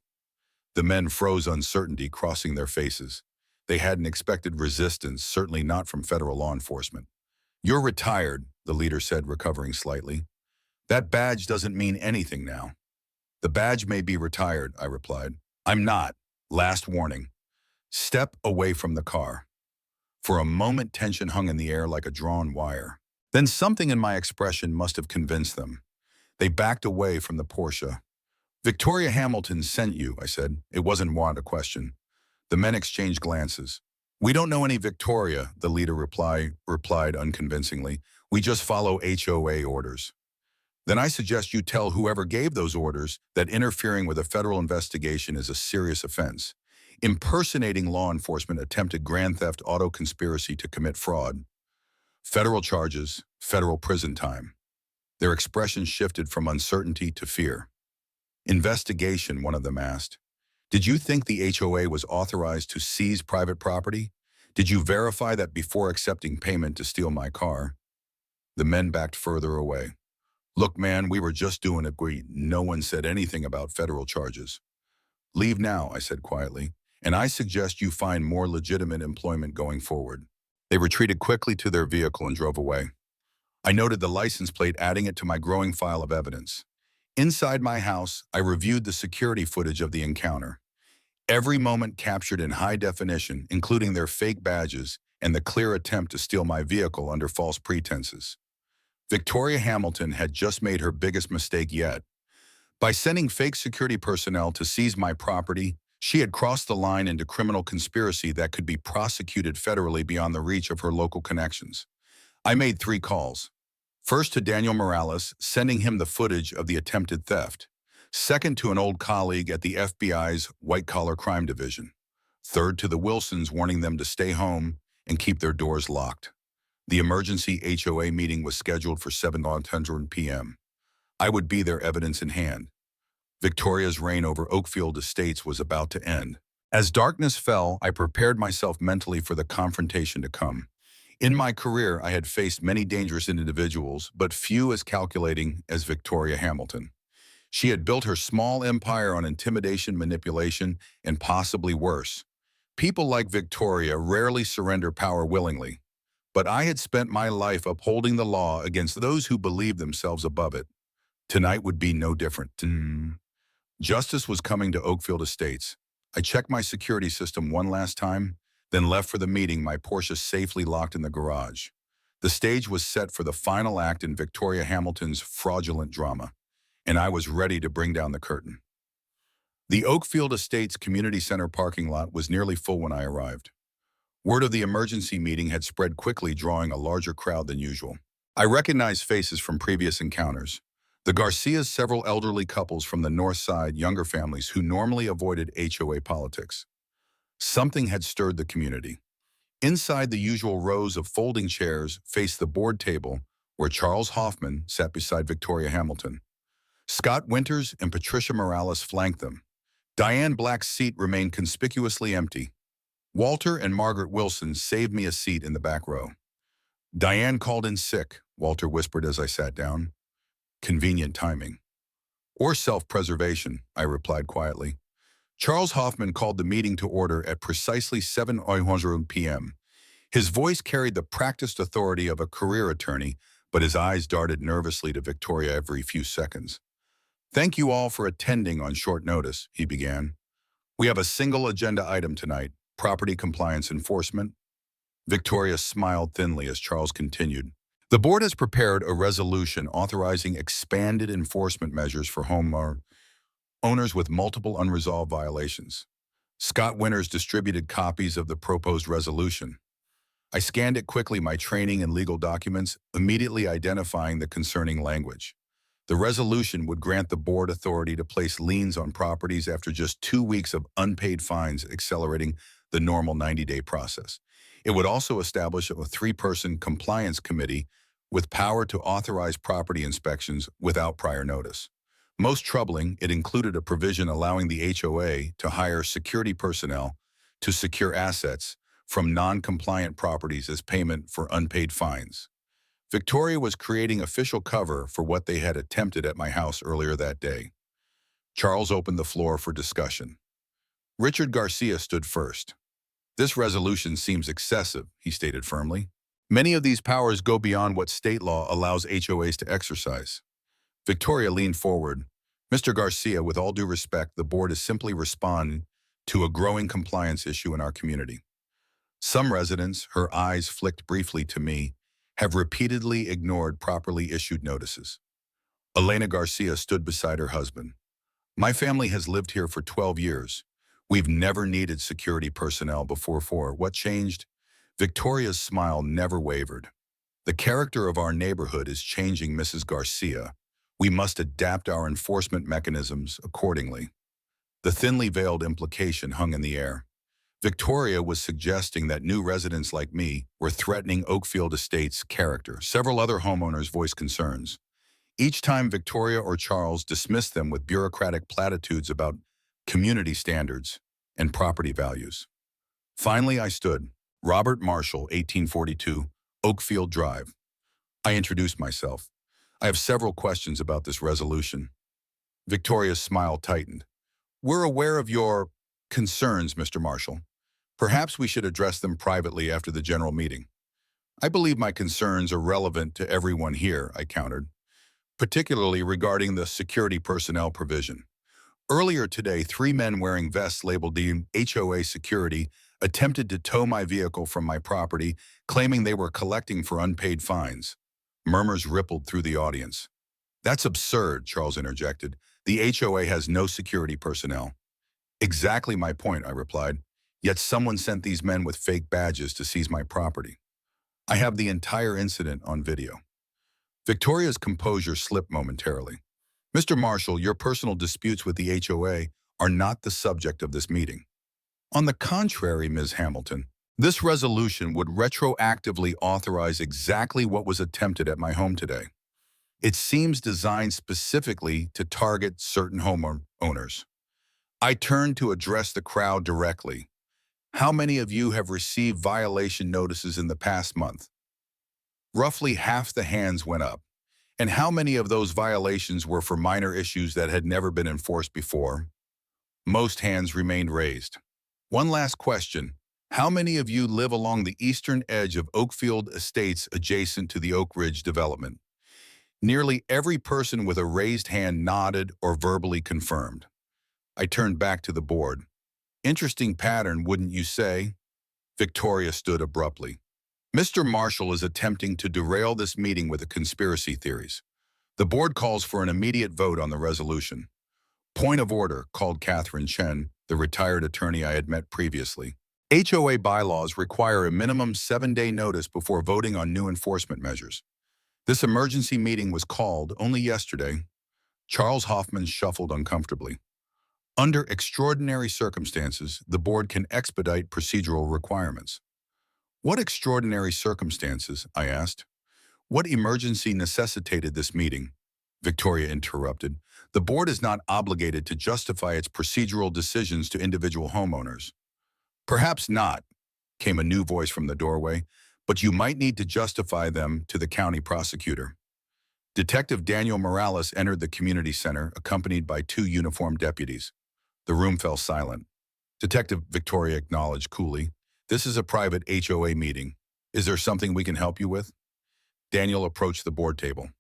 The men froze uncertainty, crossing their faces. They hadn't expected resistance, certainly not from federal law enforcement. You're retired, the leader said, recovering slightly. That badge doesn't mean anything now. The badge may be retired, I replied. I'm not. Last warning. Step away from the car. For a moment, tension hung in the air like a drawn wire. Then something in my expression must have convinced them. They backed away from the Porsche. Victoria Hamilton sent you, I said. It wasn't a question. The men exchanged glances. We don't know any Victoria, the leader replied unconvincingly. We just follow HOA orders. Then I suggest you tell whoever gave those orders that interfering with a federal investigation is a serious offense. Impersonating law enforcement, attempted grand theft, auto conspiracy to commit fraud. Federal charges, federal prison time. Their expression shifted from uncertainty to fear. Investigation, one of them asked. Did you think the HOA was authorized to seize private property? Did you verify that before accepting payment to steal my car? The men backed further away. Look, man, we were just doing it. No one said anything about federal charges. Leave now, I said quietly, and I suggest you find more legitimate employment going forward. They retreated quickly to their vehicle and drove away. I noted the license plate, adding it to my growing file of evidence. Inside my house, I reviewed the security footage of the encounter. Every moment captured in high definition, including their fake badges and the clear attempt to steal my vehicle under false pretenses. Victoria Hamilton had just made her biggest mistake yet. By sending fake security personnel to seize my property, she had crossed the line into criminal conspiracy that could be prosecuted federally beyond the reach of her local connections. I made 3 calls. First to Daniel Morales, sending him the footage of the attempted theft. Second to an old colleague at the FBI's white-collar crime division. Third to the Wilsons, warning them to stay home and keep their doors locked. The emergency HOA meeting was scheduled for 7:00 p.m. I would be there, evidence in hand. Victoria's reign over Oakfield Estates was about to end. As darkness fell, I prepared myself mentally for the confrontation to come. In my career, I had faced many dangerous individuals, but few as calculating as Victoria Hamilton. She had built her small empire on intimidation, manipulation, and possibly worse. People like Victoria rarely surrender power willingly, but I had spent my life upholding the law against those who believed themselves above it. Tonight would be no different. Justice was coming to Oakfield Estates. I checked my security system one last time, then left for the meeting, my Porsche safely locked in the garage. The stage was set for the final act in Victoria Hamilton's fraudulent drama, and I was ready to bring down the curtain. The Oakfield Estates Community Center parking lot was nearly full when I arrived. Word of the emergency meeting had spread quickly, drawing a larger crowd than usual. I recognized faces from previous encounters. The Garcias, several elderly couples from the north side, younger families who normally avoided HOA politics. Something had stirred the community. Inside the usual rows of folding chairs faced the board table where Charles Hoffman sat beside Victoria Hamilton. Scott Winters and Patricia Morales flanked them. Diane Black's seat remained conspicuously empty. Walter and Margaret Wilson saved me a seat in the back row. Diane called in sick, Walter whispered as I sat down. Convenient timing. Or self-preservation, I replied quietly. Charles Hoffman called the meeting to order at precisely 7:00 p.m. His voice carried the practiced authority of a career attorney, but his eyes darted nervously to Victoria every few seconds. Thank you all for attending on short notice, he began. We have a single agenda item tonight, property compliance enforcement. Victoria smiled thinly as Charles continued. The board has prepared a resolution authorizing expanded enforcement measures for owners with multiple unresolved violations. Scott Winters distributed copies of the proposed resolution. I scanned it quickly, my training and legal documents, immediately identifying the concerning language. The resolution would grant the board authority to place liens on properties after just 2 weeks of unpaid fines, accelerating the normal 90-day process. It would also establish a 3-person compliance committee with power to authorize property inspections without prior notice. Most troubling, it included a provision allowing the HOA to hire security personnel to secure assets from non-compliant properties as payment for unpaid fines. Victoria was creating official cover for what they had attempted at my house earlier that day. Charles opened the floor for discussion. Richard Garcia stood first. "This resolution seems excessive," he stated firmly. "Many of these powers go beyond what state law allows HOAs to exercise." Victoria leaned forward. "Mr. Garcia, with all due respect, the board is simply responding to a growing compliance issue in our community. Some residents," her eyes flicked briefly to me, "have repeatedly ignored properly issued notices." Elena Garcia stood beside her husband. "My family has lived here for 12 years. We've never needed security personnel before. For what changed?" Victoria's smile never wavered. "The character of our neighborhood is changing, Mrs. Garcia. We must adapt our enforcement mechanisms accordingly." The thinly veiled implication hung in the air. Victoria was suggesting that new residents like me were threatening Oakfield Estates' character. Several other homeowners voiced concerns. Each time Victoria or Charles dismissed them with bureaucratic platitudes about community standards and property values. Finally, I stood. "Robert Marshall, 1842, Oakfield Drive." I introduced myself. "I have several questions about this resolution." Victoria's smile tightened. "We're aware of your concerns, Mr. Marshall. Perhaps we should address them privately after the general meeting." "I believe my concerns are relevant to everyone here," I countered, "particularly regarding the security personnel provision. Earlier today, 3 men wearing vests labeled deemed HOA security attempted to tow my vehicle from my property, claiming they were collecting for unpaid fines." Murmurs rippled through the audience. "That's absurd," Charles interjected. "The HOA has no security personnel." "Exactly my point," I replied. "Yet someone sent these men with fake badges to seize my property. I have the entire incident on video." Victoria's composure slipped momentarily. "Mr. Marshall, your personal disputes with the HOA are not the subject of this meeting. On the contrary, Ms. Hamilton, this resolution would retroactively authorize exactly what was attempted at my home today. It seems designed specifically to target certain homeowners." I turned to address the crowd directly. "How many of you have received violation notices in the past month?" Roughly half the hands went up. "And how many of those violations were for minor issues that had never been enforced before?" Most hands remained raised. "One last question. How many of you live along the eastern edge of Oakfield Estates adjacent to the Oak Ridge development?" Nearly every person with a raised hand nodded or verbally confirmed. I turned back to the board. "Interesting pattern, wouldn't you say?" Victoria stood abruptly. "Mr. Marshall is attempting to derail this meeting with the conspiracy theories. The board calls for an immediate vote on the resolution." "Point of order," called Catherine Chen, the retired attorney I had met previously. "HOA bylaws require a minimum 7-day notice before voting on new enforcement measures. This emergency meeting was called only yesterday." Charles Hoffman shuffled uncomfortably. "Under extraordinary circumstances, the board can expedite procedural requirements." "What extraordinary circumstances?" I asked. "What emergency necessitated this meeting?" Victoria interrupted. "The board is not obligated to justify its procedural decisions to individual homeowners." "Perhaps not," came a new voice from the doorway, "but you might need to justify them to the county prosecutor." Detective Daniel Morales entered the community center, accompanied by 2 uniformed deputies. The room fell silent. Detective Victoria acknowledged coolly, "This is a private HOA meeting. Is there something we can help you with?" Daniel approached the board table.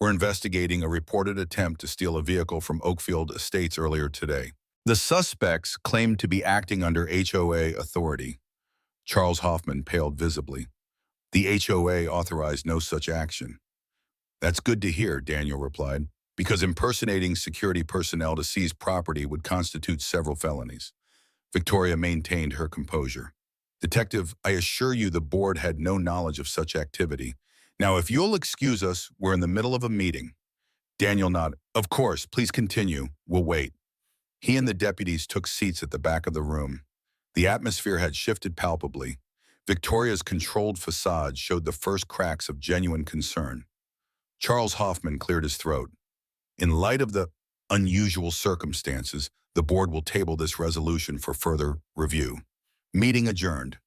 "We're investigating a reported attempt to steal a vehicle from Oakfield Estates earlier today. The suspects claimed to be acting under HOA authority." Charles Hoffman paled visibly. "The HOA authorized no such action." "That's good to hear," Daniel replied, "because impersonating security personnel to seize property would constitute several felonies." Victoria maintained her composure. "Detective, I assure you the board had no knowledge of such activity. Now, if you'll excuse us, we're in the middle of a meeting." Daniel nodded. "Of course, please continue. We'll wait." He and the deputies took seats at the back of the room. The atmosphere had shifted palpably. Victoria's controlled facade showed the first cracks of genuine concern. Charles Hoffman cleared his throat. "In light of the unusual circumstances, the board will table this resolution for further review. Meeting adjourned.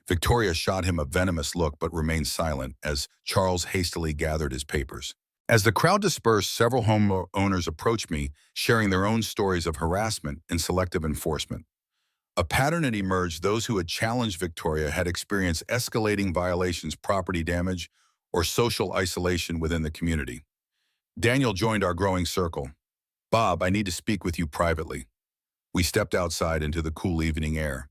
Victoria shot him a venomous look but remained silent as Charles hastily gathered his papers. As the crowd dispersed, several homeowners approached me, sharing their own stories of harassment and selective enforcement. A pattern had emerged. Those who had challenged Victoria had experienced escalating violations, property damage, or social isolation within the community. Daniel joined our growing circle. "Bob, I need to speak with you privately." We stepped outside into the cool evening air.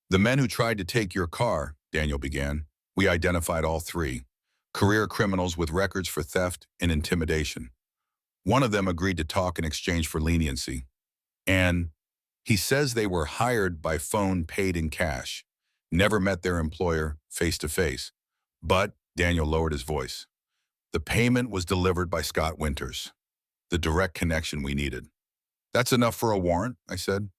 "The men who tried to take your car," Daniel began. We identified all three. Career criminals with records for theft and intimidation. One of them agreed to talk in exchange for leniency. And he says they were hired by phone, paid in cash. Never met their employer face to face. But, Daniel lowered his voice, the payment was delivered by Scott Winters. The direct connection we needed. "That's enough for a warrant," I said.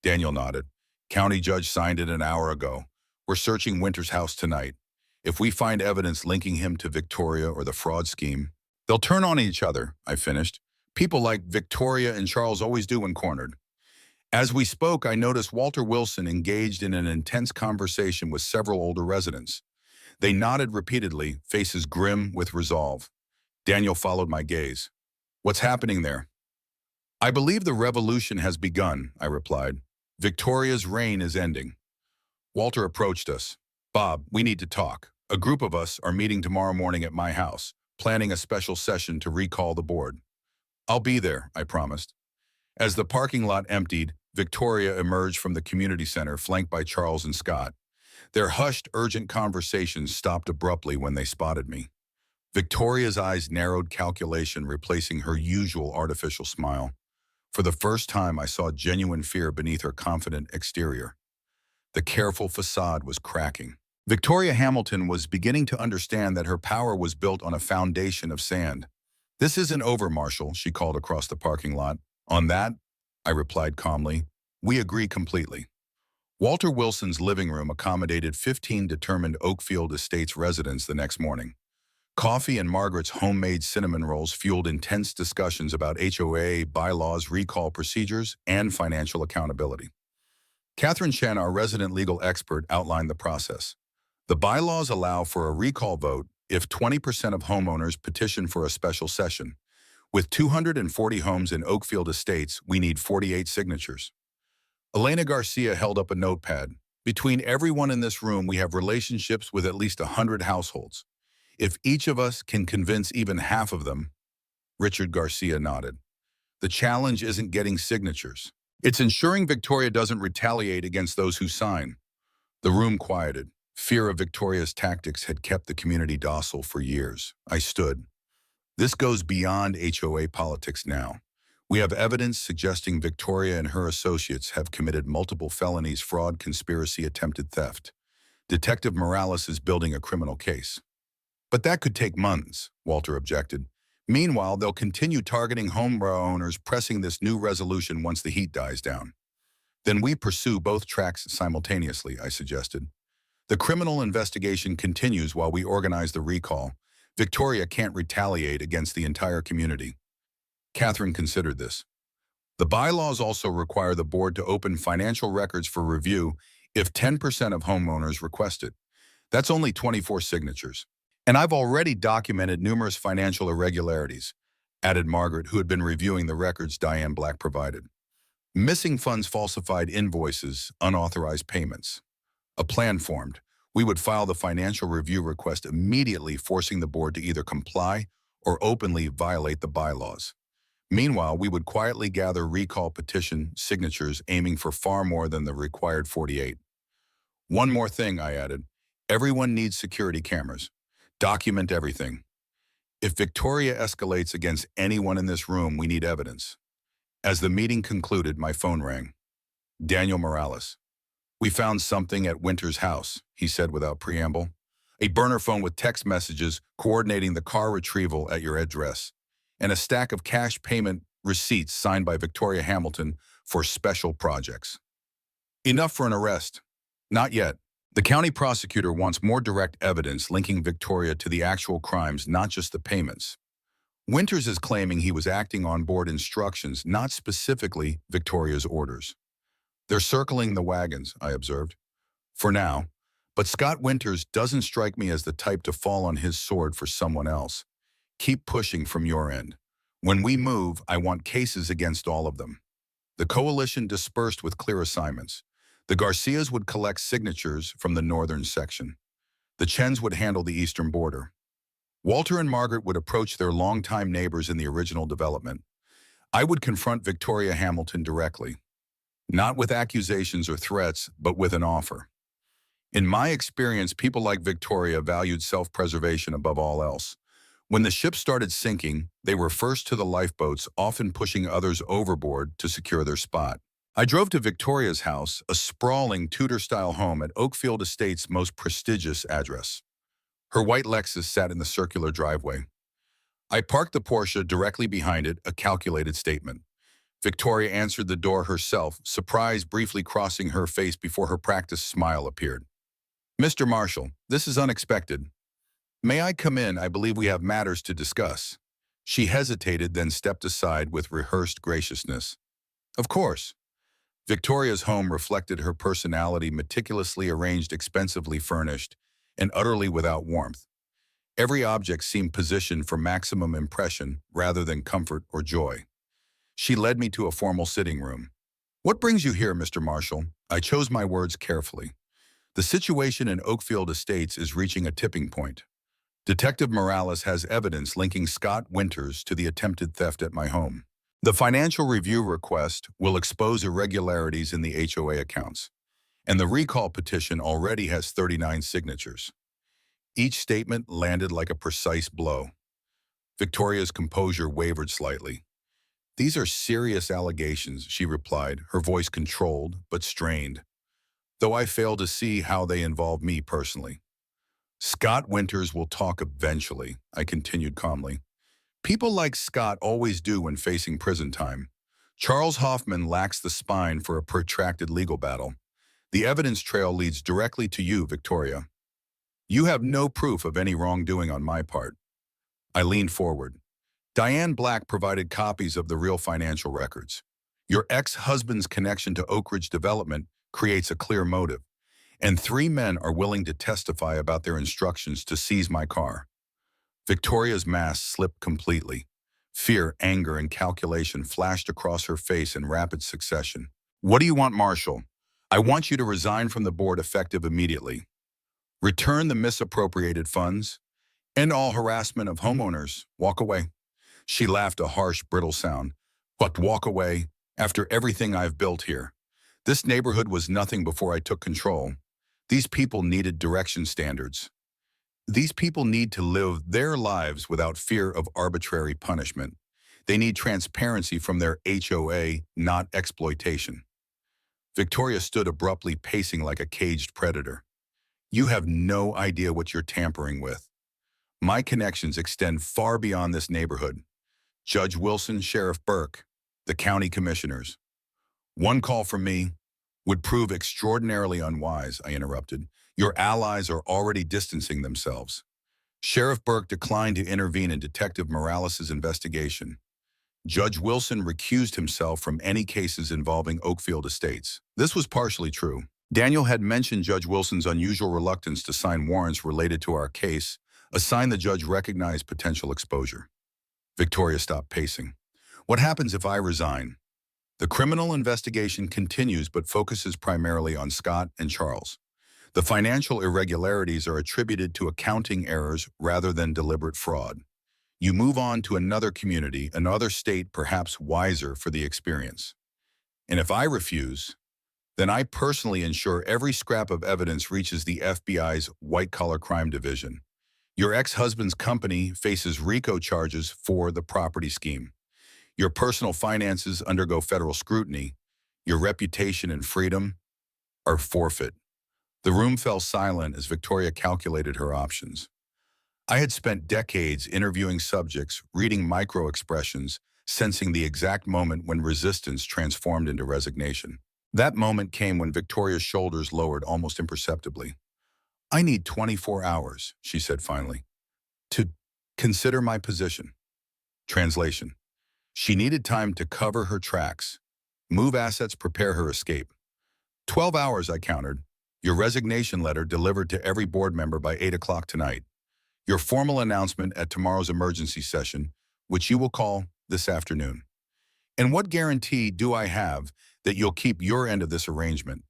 Daniel nodded. "County judge signed it an hour ago. We're searching Winters' house tonight. If we find evidence linking him to Victoria or the fraud scheme, they'll turn on each other," I finished. "People like Victoria and Charles always do when cornered." As we spoke, I noticed Walter Wilson engaged in an intense conversation with several older residents. They nodded repeatedly, faces grim with resolve. Daniel followed my gaze. "What's happening there?" "I believe the revolution has begun," I replied. "Victoria's reign is ending." Walter approached us. "Bob, we need to talk. A group of us are meeting tomorrow morning at my house, planning a special session to recall the board." "I'll be there," I promised. As the parking lot emptied, Victoria emerged from the community center, flanked by Charles and Scott. Their hushed, urgent conversations stopped abruptly when they spotted me. Victoria's eyes narrowed, calculation replacing her usual artificial smile. For the first time, I saw genuine fear beneath her confident exterior. The careful facade was cracking. Victoria Hamilton was beginning to understand that her power was built on a foundation of sand. "This isn't over, Marshal," she called across the parking lot. "On that," I replied calmly, "we agree completely." Walter Wilson's living room accommodated 15 determined Oakfield Estates residents the next morning. Coffee and Margaret's homemade cinnamon rolls fueled intense discussions about HOA bylaws, recall procedures, and financial accountability. Catherine Chen, our resident legal expert, outlined the process. The bylaws allow for a recall vote if 20% of homeowners petition for a special session. With 240 homes in Oakfield Estates, we need 48 signatures. Elena Garcia held up a notepad. "Between everyone in this room, we have relationships with at least 100 households. If each of us can convince even half of them," Richard Garcia nodded. "The challenge isn't getting signatures. It's ensuring Victoria doesn't retaliate against those who sign." The room quieted. Fear of Victoria's tactics had kept the community docile for years. I stood. "This goes beyond HOA politics now. We have evidence suggesting Victoria and her associates have committed multiple felonies: fraud, conspiracy, attempted theft. Detective Morales is building a criminal case." "But that could take months," Walter objected. "Meanwhile, they'll continue targeting homeowners, pressing this new resolution once the heat dies down." "Then we pursue both tracks simultaneously," I suggested. "The criminal investigation continues while we organize the recall. Victoria can't retaliate against the entire community." Catherine considered this. "The bylaws also require the board to open financial records for review if 10% of homeowners request it. That's only 24 signatures. And I've already documented numerous financial irregularities," added Margaret, who had been reviewing the records Diane Black provided. "Missing funds, falsified invoices, unauthorized payments." A plan formed. We would file the financial review request immediately, forcing the board to either comply or openly violate the bylaws. Meanwhile, we would quietly gather recall petition signatures, aiming for far more than the required 48. "One more thing," I added. "Everyone needs security cameras. Document everything. If Victoria escalates against anyone in this room, we need evidence." As the meeting concluded, my phone rang. Daniel Morales. "We found something at Winters' house," he said without preamble. "A burner phone with text messages coordinating the car retrieval at your address, and a stack of cash payment receipts signed by Victoria Hamilton for special projects." "Enough for an arrest." "Not yet. The county prosecutor wants more direct evidence linking Victoria to the actual crimes, not just the payments." Winters is claiming he was acting on board instructions, not specifically Victoria's orders. They're circling the wagons, I observed. For now. But Scott Winters doesn't strike me as the type to fall on his sword for someone else. Keep pushing from your end. When we move, I want cases against all of them. The coalition dispersed with clear assignments. The Garcias would collect signatures from the northern section. The Chens would handle the eastern border. Walter and Margaret would approach their longtime neighbors in the original development. I would confront Victoria Hamilton directly, not with accusations or threats, but with an offer. In my experience, people like Victoria valued self-preservation above all else. When the ship started sinking, they were first to the lifeboats, often pushing others overboard to secure their spot. I drove to Victoria's house, a sprawling Tudor-style home at Oakfield Estate's most prestigious address. Her white Lexus sat in the circular driveway. I parked the Porsche directly behind it, a calculated statement. Victoria answered the door herself, surprise briefly crossing her face before her practiced smile appeared. "Mr. Marshall, this is unexpected. May I come in? I believe we have matters to discuss." She hesitated, then stepped aside with rehearsed graciousness. Of course. Victoria's home reflected her personality, meticulously arranged, expensively furnished, and utterly without warmth. Every object seemed positioned for maximum impression rather than comfort or joy. She led me to a formal sitting room. "What brings you here, Mr. Marshall?" I chose my words carefully. "The situation in Oakfield Estates is reaching a tipping point. Detective Morales has evidence linking Scott Winters to the attempted theft at my home. The financial review request will expose irregularities in the HOA accounts, and the recall petition already has 39 signatures." Each statement landed like a precise blow. Victoria's composure wavered slightly. "These are serious allegations," she replied, her voice controlled but strained, "though I fail to see how they involve me personally." "Scott Winters will talk eventually," I continued calmly. "People like Scott always do when facing prison time. Charles Hoffman lacks the spine for a protracted legal battle. The evidence trail leads directly to you, Victoria. You have no proof of any wrongdoing on my part." I leaned forward. "Diane Black provided copies of the real financial records. Your ex-husband's connection to Oak Ridge Development creates a clear motive, and 3 men are willing to testify about their instructions to seize my car." Victoria's mask slipped completely. Fear, anger, and calculation flashed across her face in rapid succession. "What do you want, Marshall?" "I want you to resign from the board effective immediately. Return the misappropriated funds. End all harassment of homeowners. Walk away." She laughed, a harsh, brittle sound. "What, walk away? After everything I've built here? This neighborhood was nothing before I took control. These people needed direction standards. These people need to live their lives without fear of arbitrary punishment. They need transparency from their HOA, not exploitation." Victoria stood abruptly, pacing like a caged predator. "You have no idea what you're tampering with. My connections extend far beyond this neighborhood. Judge Wilson, Sheriff Burke, the county commissioners. One call from me would prove extraordinarily unwise," I interrupted. "Your allies are already distancing themselves." Sheriff Burke declined to intervene in Detective Morales' investigation. Judge Wilson recused himself from any cases involving Oakfield Estates. This was partially true. Daniel had mentioned Judge Wilson's unusual reluctance to sign warrants related to our case, a sign the judge recognized potential exposure. Victoria stopped pacing. "What happens if I resign?" "The criminal investigation continues but focuses primarily on Scott and Charles. The financial irregularities are attributed to accounting errors rather than deliberate fraud. You move on to another community, another state, perhaps wiser for the experience. And if I refuse, then I personally ensure every scrap of evidence reaches the FBI's white-collar crime division. Your ex-husband's company faces RICO charges for the property scheme. Your personal finances undergo federal scrutiny. Your reputation and freedom are forfeit." The room fell silent as Victoria calculated her options. I had spent decades interviewing subjects, reading micro-expressions, sensing the exact moment when resistance transformed into resignation. That moment came when Victoria's shoulders lowered almost imperceptibly. "I need 24 hours, she said finally, "to consider my position." Translation: she needed time to cover her tracks, move assets, prepare her escape. 12 hours, I countered. Your resignation letter delivered to every board member by 8 o'clock tonight. Your formal announcement at tomorrow's emergency session, which you will call this afternoon. And what guarantee do I have that you'll keep your end of this arrangement?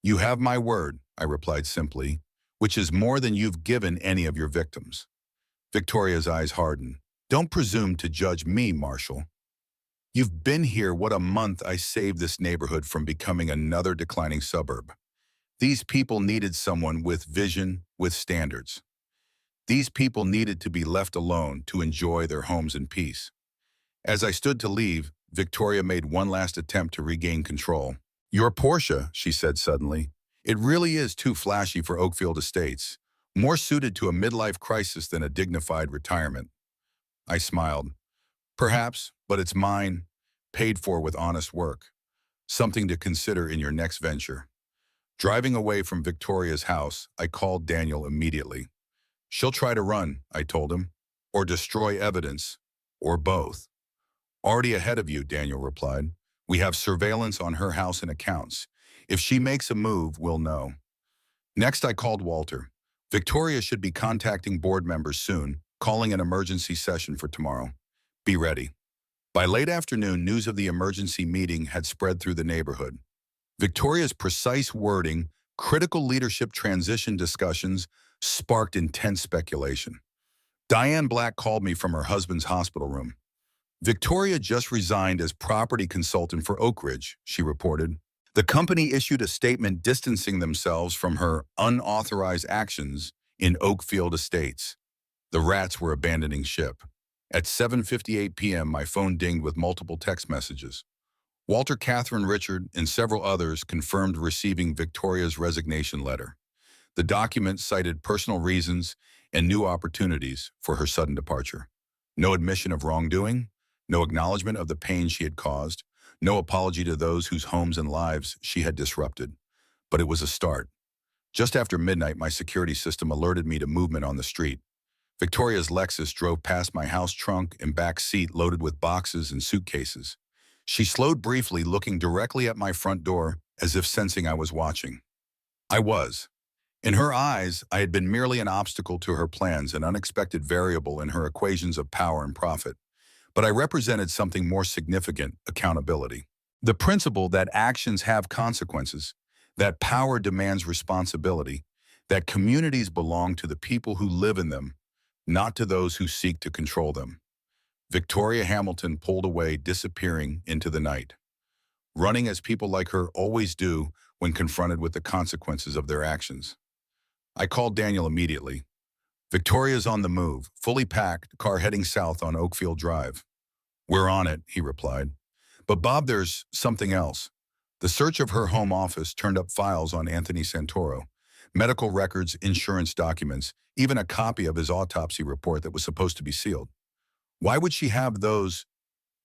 You have my word, I replied simply, which is more than you've given any of your victims. Victoria's eyes hardened. Don't presume to judge me, Marshal. You've been here what a month. I saved this neighborhood from becoming another declining suburb. These people needed someone with vision, with standards. These people needed to be left alone to enjoy their homes in peace. As I stood to leave, Victoria made one last attempt to regain control. Your Porsche, she said suddenly. It really is too flashy for Oakfield Estates, more suited to a midlife crisis than a dignified retirement. I smiled. Perhaps, but it's mine, paid for with honest work. Something to consider in your next venture. Driving away from Victoria's house, I called Daniel immediately. She'll try to run, I told him, or destroy evidence, or both. Already ahead of you, Daniel replied. We have surveillance on her house and accounts. If she makes a move, we'll know. Next, I called Walter. Victoria should be contacting board members soon, calling an emergency session for tomorrow. Be ready. By late afternoon, news of the emergency meeting had spread through the neighborhood. Victoria's precise wording, critical leadership transition discussions sparked intense speculation. Diane Black called me from her husband's hospital room. Victoria just resigned as property consultant for Oak Ridge, she reported. The company issued a statement distancing themselves from her unauthorized actions in Oakfield Estates. The rats were abandoning ship. At 7:58 p.m., my phone dinged with multiple text messages. Walter, Catherine, Richard, and several others confirmed receiving Victoria's resignation letter. The document cited personal reasons and new opportunities for her sudden departure. No admission of wrongdoing, no acknowledgement of the pain she had caused, no apology to those whose homes and lives she had disrupted. But it was a start. Just after midnight, my security system alerted me to movement on the street. Victoria's Lexus drove past my house trunk and back seat loaded with boxes and suitcases. She slowed briefly, looking directly at my front door as if sensing I was watching. I was. In her eyes, I had been merely an obstacle to her plans, an unexpected variable in her equations of power and profit. But I represented something more significant: accountability. The principle that actions have consequences, that power demands responsibility, that communities belong to the people who live in them, not to those who seek to control them. Victoria Hamilton pulled away, disappearing into the night, running as people like her always do when confronted with the consequences of their actions. I called Daniel immediately. Victoria's on the move, fully packed, car heading south on Oakfield Drive. We're on it, he replied. But Bob, there's something else. The search of her home office turned up files on Anthony Santoro, medical records, insurance documents, even a copy of his autopsy report that was supposed to be sealed. Why would she have those?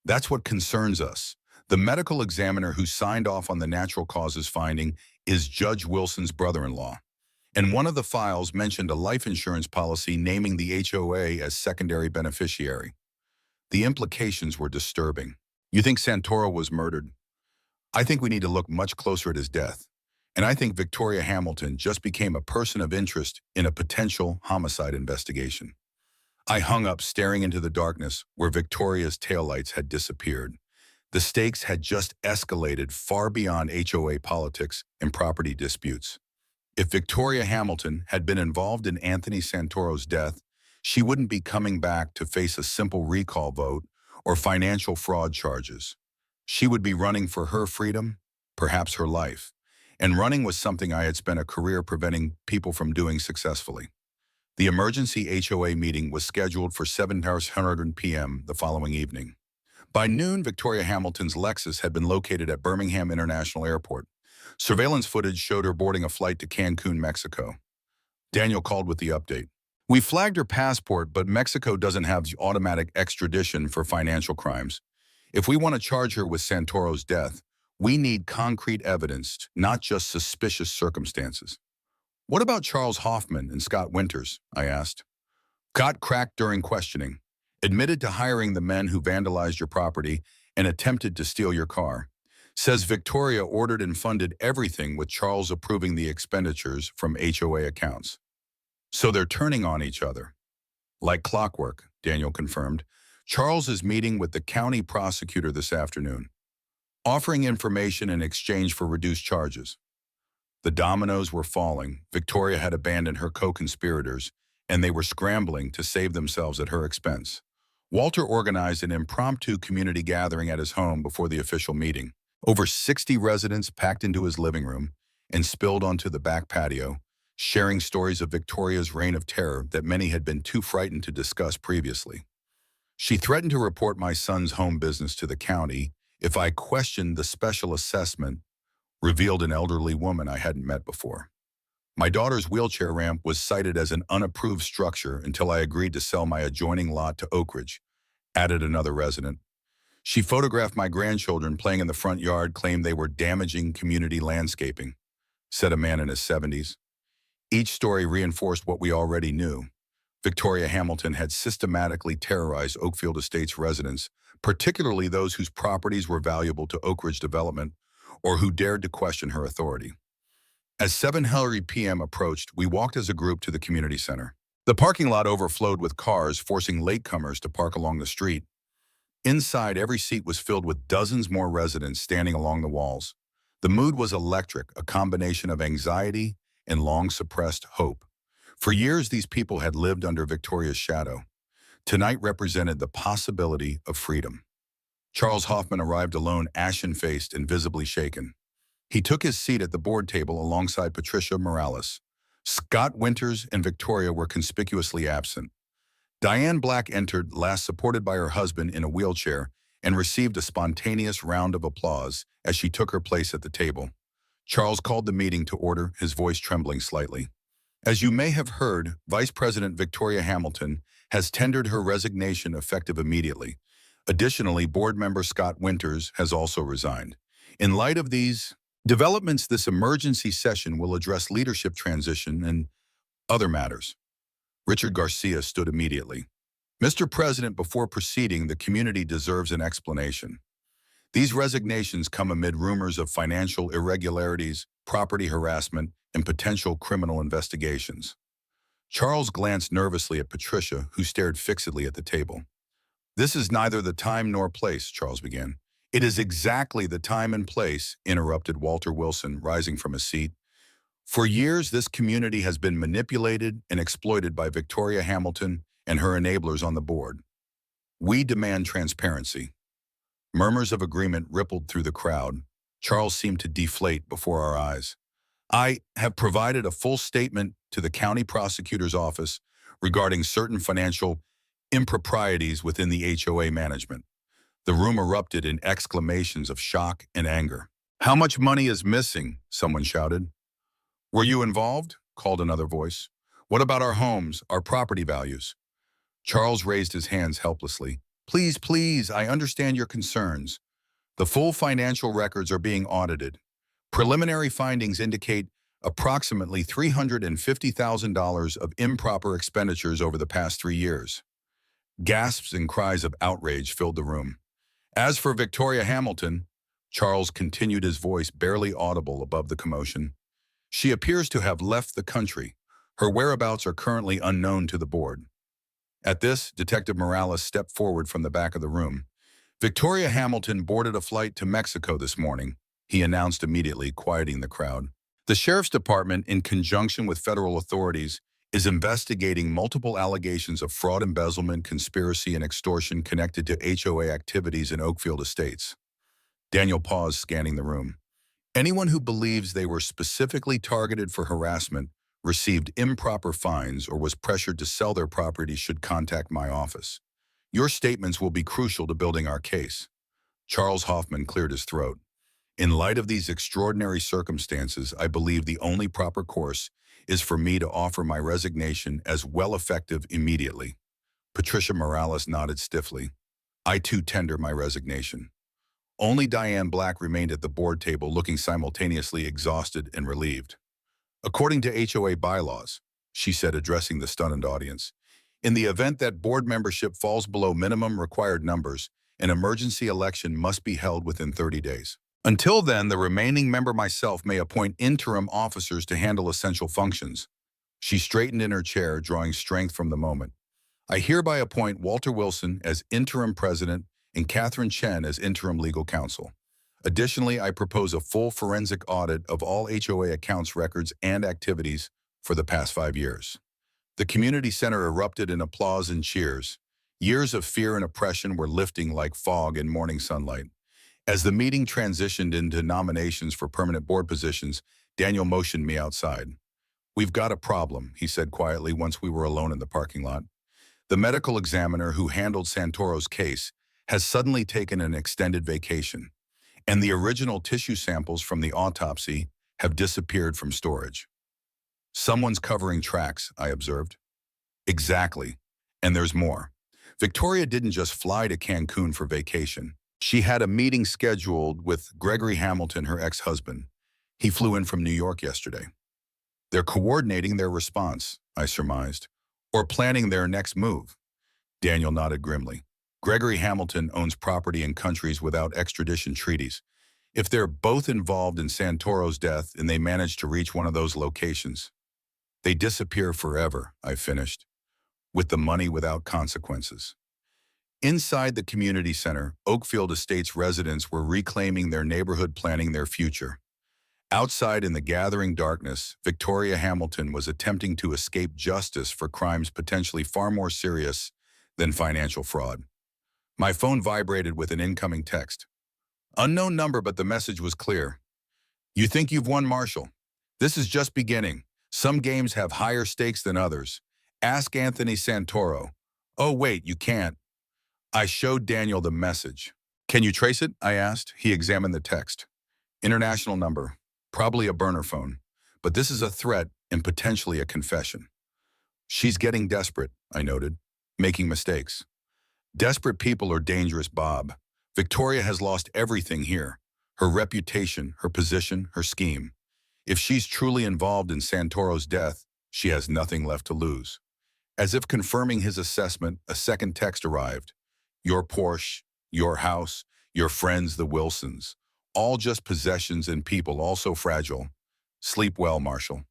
That's what concerns us. The medical examiner who signed off on the natural causes finding is Judge Wilson's brother-in-law. And one of the files mentioned a life insurance policy naming the HOA as secondary beneficiary. The implications were disturbing. You think Santoro was murdered? I think we need to look much closer at his death. And I think Victoria Hamilton just became a person of interest in a potential homicide investigation. I hung up, staring into the darkness where Victoria's taillights had disappeared. The stakes had just escalated far beyond HOA politics and property disputes. If Victoria Hamilton had been involved in Anthony Santoro's death, she wouldn't be coming back to face a simple recall vote or financial fraud charges. She would be running for her freedom, perhaps her life. And running was something I had spent a career preventing people from doing successfully. The emergency HOA meeting was scheduled for 7:00 p.m. the following evening. By noon, Victoria Hamilton's Lexus had been located at Birmingham International Airport. Surveillance footage showed her boarding a flight to Cancun, Mexico. Daniel called with the update. We flagged her passport, but Mexico doesn't have automatic extradition for financial crimes. If we want to charge her with Santoro's death, we need concrete evidence, not just suspicious circumstances. What about Charles Hoffman and Scott Winters? I asked. Got cracked during questioning. admitted to hiring the men who vandalized your property and attempted to steal your car. Says Victoria ordered and funded everything with Charles approving the expenditures from HOA accounts. So they're turning on each other. Like clockwork, Daniel confirmed. Charles is meeting with the county prosecutor this afternoon, offering information in exchange for reduced charges. The dominoes were falling. Victoria had abandoned her co-conspirators, and they were scrambling to save themselves at her expense. Walter organized an impromptu community gathering at his home before the official meeting. Over 60 residents packed into his living room and spilled onto the back patio, sharing stories of Victoria's reign of terror that many had been too frightened to discuss previously. She threatened to report my son's home business to the county if I questioned the special assessment, revealed an elderly woman I hadn't met before. My daughter's wheelchair ramp was cited as an unapproved structure until I agreed to sell my adjoining lot to Oak Ridge, added another resident. She photographed my grandchildren playing in the front yard, claimed they were damaging community landscaping, said a man in his 70s. Each story reinforced what we already knew. Victoria Hamilton had systematically terrorized Oakfield Estates residents, particularly those whose properties were valuable to Oak Ridge Development or who dared to question her authority. As 7:30 p.m. approached, we walked as a group to the community center. The parking lot overflowed with cars, forcing latecomers to park along the street. Inside, every seat was filled with dozens more residents standing along the walls. The mood was electric, a combination of anxiety and long-suppressed hope. For years, these people had lived under Victoria's shadow. Tonight represented the possibility of freedom. Charles Hoffman arrived alone, ashen-faced and visibly shaken. He took his seat at the board table alongside Patricia Morales. Scott Winters and Victoria were conspicuously absent. Diane Black entered, last supported by her husband in a wheelchair, and received a spontaneous round of applause as she took her place at the table. Charles called the meeting to order, his voice trembling slightly. As you may have heard, Vice President Victoria Hamilton has tendered her resignation effective immediately. Additionally, board member Scott Winters has also resigned. In light of these developments, this emergency session will address leadership transition and other matters. Richard Garcia stood immediately. Mr. President, before proceeding, the community deserves an explanation. These resignations come amid rumors of financial irregularities, property harassment, and potential criminal investigations. Charles glanced nervously at Patricia, who stared fixedly at the table. This is neither the time nor place, Charles began. It is exactly the time and place, interrupted Walter Wilson, rising from his seat. For years, this community has been manipulated and exploited by Victoria Hamilton and her enablers on the board. We demand transparency. Murmurs of agreement rippled through the crowd. Charles seemed to deflate before our eyes. I have provided a full statement to the county prosecutor's office regarding certain financial improprieties within the HOA management. The room erupted in exclamations of shock and anger. How much money is missing? Someone shouted. Were you involved? Called another voice. What about our homes, our property values? Charles raised his hands helplessly. Please, please, I understand your concerns. The full financial records are being audited. Preliminary findings indicate approximately $350,000 of improper expenditures over the past 3 years. Gasps and cries of outrage filled the room. As for Victoria Hamilton, Charles continued, his voice barely audible above the commotion. She appears to have left the country. Her whereabouts are currently unknown to the board. At this, Detective Morales stepped forward from the back of the room. Victoria Hamilton boarded a flight to Mexico this morning, he announced immediately, quieting the crowd. The Sheriff's Department, in conjunction with federal authorities, is investigating multiple allegations of fraud, embezzlement, conspiracy, and extortion connected to HOA activities in Oakfield Estates. Daniel paused, scanning the room. Anyone who believes they were specifically targeted for harassment, received improper fines, or was pressured to sell their property should contact my office. Your statements will be crucial to building our case. Charles Hoffman cleared his throat. In light of these extraordinary circumstances, I believe the only proper course is for me to offer my resignation as well effective immediately. Patricia Morales nodded stiffly. I too tender my resignation. Only Diane Black remained at the board table, looking simultaneously exhausted and relieved. According to HOA bylaws, she said, addressing the stunned audience, In the event that board membership falls below minimum required numbers, an emergency election must be held within 30 days. Until then, the remaining member myself may appoint interim officers to handle essential functions. She straightened in her chair, drawing strength from the moment. I hereby appoint Walter Wilson as interim president and Catherine Chen as interim legal counsel. Additionally, I propose a full forensic audit of all HOA accounts records and activities for the past 5 years. The community center erupted in applause and cheers. Years of fear and oppression were lifting like fog in morning sunlight. As the meeting transitioned into nominations for permanent board positions, Daniel motioned me outside. "We've got a problem," he said quietly once we were alone in the parking lot. "The medical examiner who handled Santoro's case has suddenly taken an extended vacation, and the original tissue samples from the autopsy have disappeared from storage." "Someone's covering tracks," I observed. "Exactly. And there's more. Victoria didn't just fly to Cancun for vacation. She had a meeting scheduled with Gregory Hamilton, her ex-husband. He flew in from New York yesterday. They're coordinating their response," I surmised, "or planning their next move." Daniel nodded grimly. "Gregory Hamilton owns property in countries without extradition treaties. If they're both involved in Santoro's death and they manage to reach one of those locations, they disappear forever," I finished, "with the money without consequences." Inside the community center, Oakfield Estates residents were reclaiming their neighborhood, planning their future. Outside in the gathering darkness, Victoria Hamilton was attempting to escape justice for crimes potentially far more serious than financial fraud. My phone vibrated with an incoming text. Unknown number, but the message was clear. "You think you've won, Marshal? This is just beginning. Some games have higher stakes than others. Ask Anthony Santoro." "Oh, wait, you can't." I showed Daniel the message. "Can you trace it?" I asked. He examined the text. "International number. Probably a burner phone. But this is a threat and potentially a confession." "She's getting desperate," I noted. "Making mistakes." "Desperate people are dangerous, Bob. Victoria has lost everything here. Her reputation, her position, her scheme. If she's truly involved in Santoro's death, she has nothing left to lose." As if confirming his assessment, a second text arrived. "Your Porsche, your house, your friends, the Wilsons. All just possessions and people, also fragile. Sleep well, Marshal."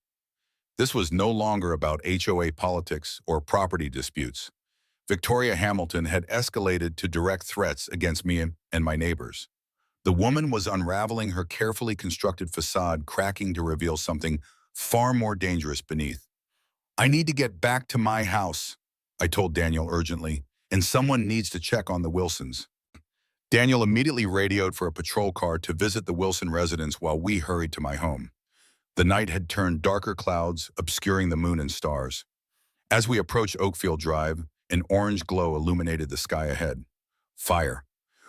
This was no longer about HOA politics or property disputes. Victoria Hamilton had escalated to direct threats against me and my neighbors. The woman was unraveling her carefully constructed facade, cracking to reveal something far more dangerous beneath. "I need to get back to my house," I told Daniel urgently, "and someone needs to check on the Wilsons." Daniel immediately radioed for a patrol car to visit the Wilson residence while we hurried to my home. The night had turned darker clouds, obscuring the moon and stars. As we approached Oakfield Drive, an orange glow illuminated the sky ahead. Fire.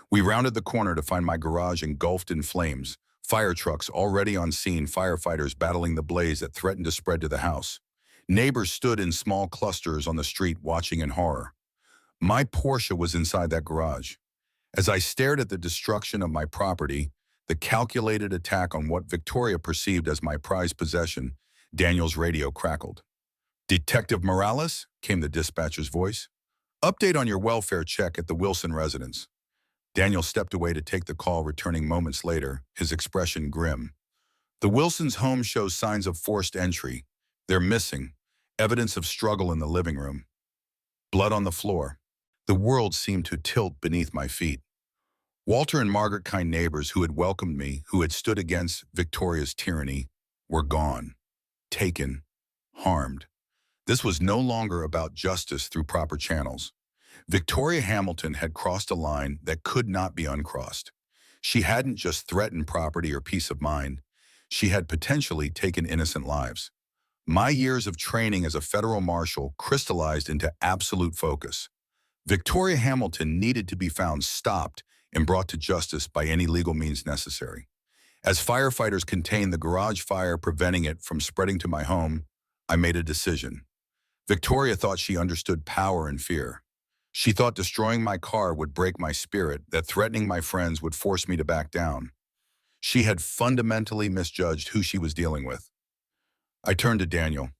We rounded the corner to find my garage engulfed in flames, fire trucks already on scene, firefighters battling the blaze that threatened to spread to the house. Neighbors stood in small clusters on the street watching in horror. My Porsche was inside that garage. As I stared at the destruction of my property, the calculated attack on what Victoria perceived as my prized possession, Daniel's radio crackled. "Detective Morales?" came the dispatcher's voice. "Update on your welfare check at the Wilson residence." Daniel stepped away to take the call, returning moments later, his expression grim. "The Wilsons' home shows signs of forced entry. They're missing. Evidence of struggle in the living room. Blood on the floor." The world seemed to tilt beneath my feet. Walter and Margaret, kind neighbors who had welcomed me, who had stood against Victoria's tyranny, were gone, taken, harmed. This was no longer about justice through proper channels. Victoria Hamilton had crossed a line that could not be uncrossed. She hadn't just threatened property or peace of mind. She had potentially taken innocent lives. My years of training as a federal marshal crystallized into absolute focus. Victoria Hamilton needed to be found, stopped, and brought to justice by any legal means necessary. As firefighters contained the garage fire, preventing it from spreading to my home, I made a decision. Victoria thought she understood power and fear. She thought destroying my car would break my spirit, that threatening my friends would force me to back down. She had fundamentally misjudged who she was dealing with. I turned to Daniel.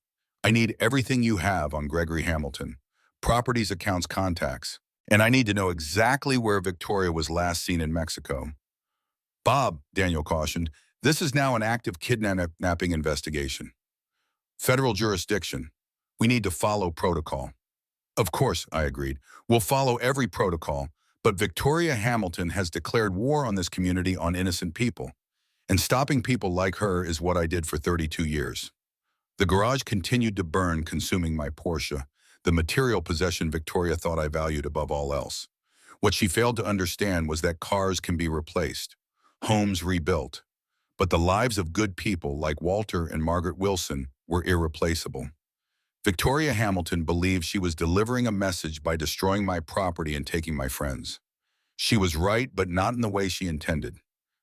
"I need everything you have on Gregory Hamilton. properties, accounts, contacts. And I need to know exactly where Victoria was last seen in Mexico. Bob, Daniel cautioned, this is now an active kidnapping investigation. Federal jurisdiction. We need to follow protocol. Of course, I agreed. We'll follow every protocol, but Victoria Hamilton has declared war on this community on innocent people. And stopping people like her is what I did for 32 years. The garage continued to burn, consuming my Porsche, the material possession Victoria thought I valued above all else. What she failed to understand was that cars can be replaced, homes rebuilt, but the lives of good people like Walter and Margaret Wilson were irreplaceable. Victoria Hamilton believed she was delivering a message by destroying my property and taking my friends. She was right, but not in the way she intended.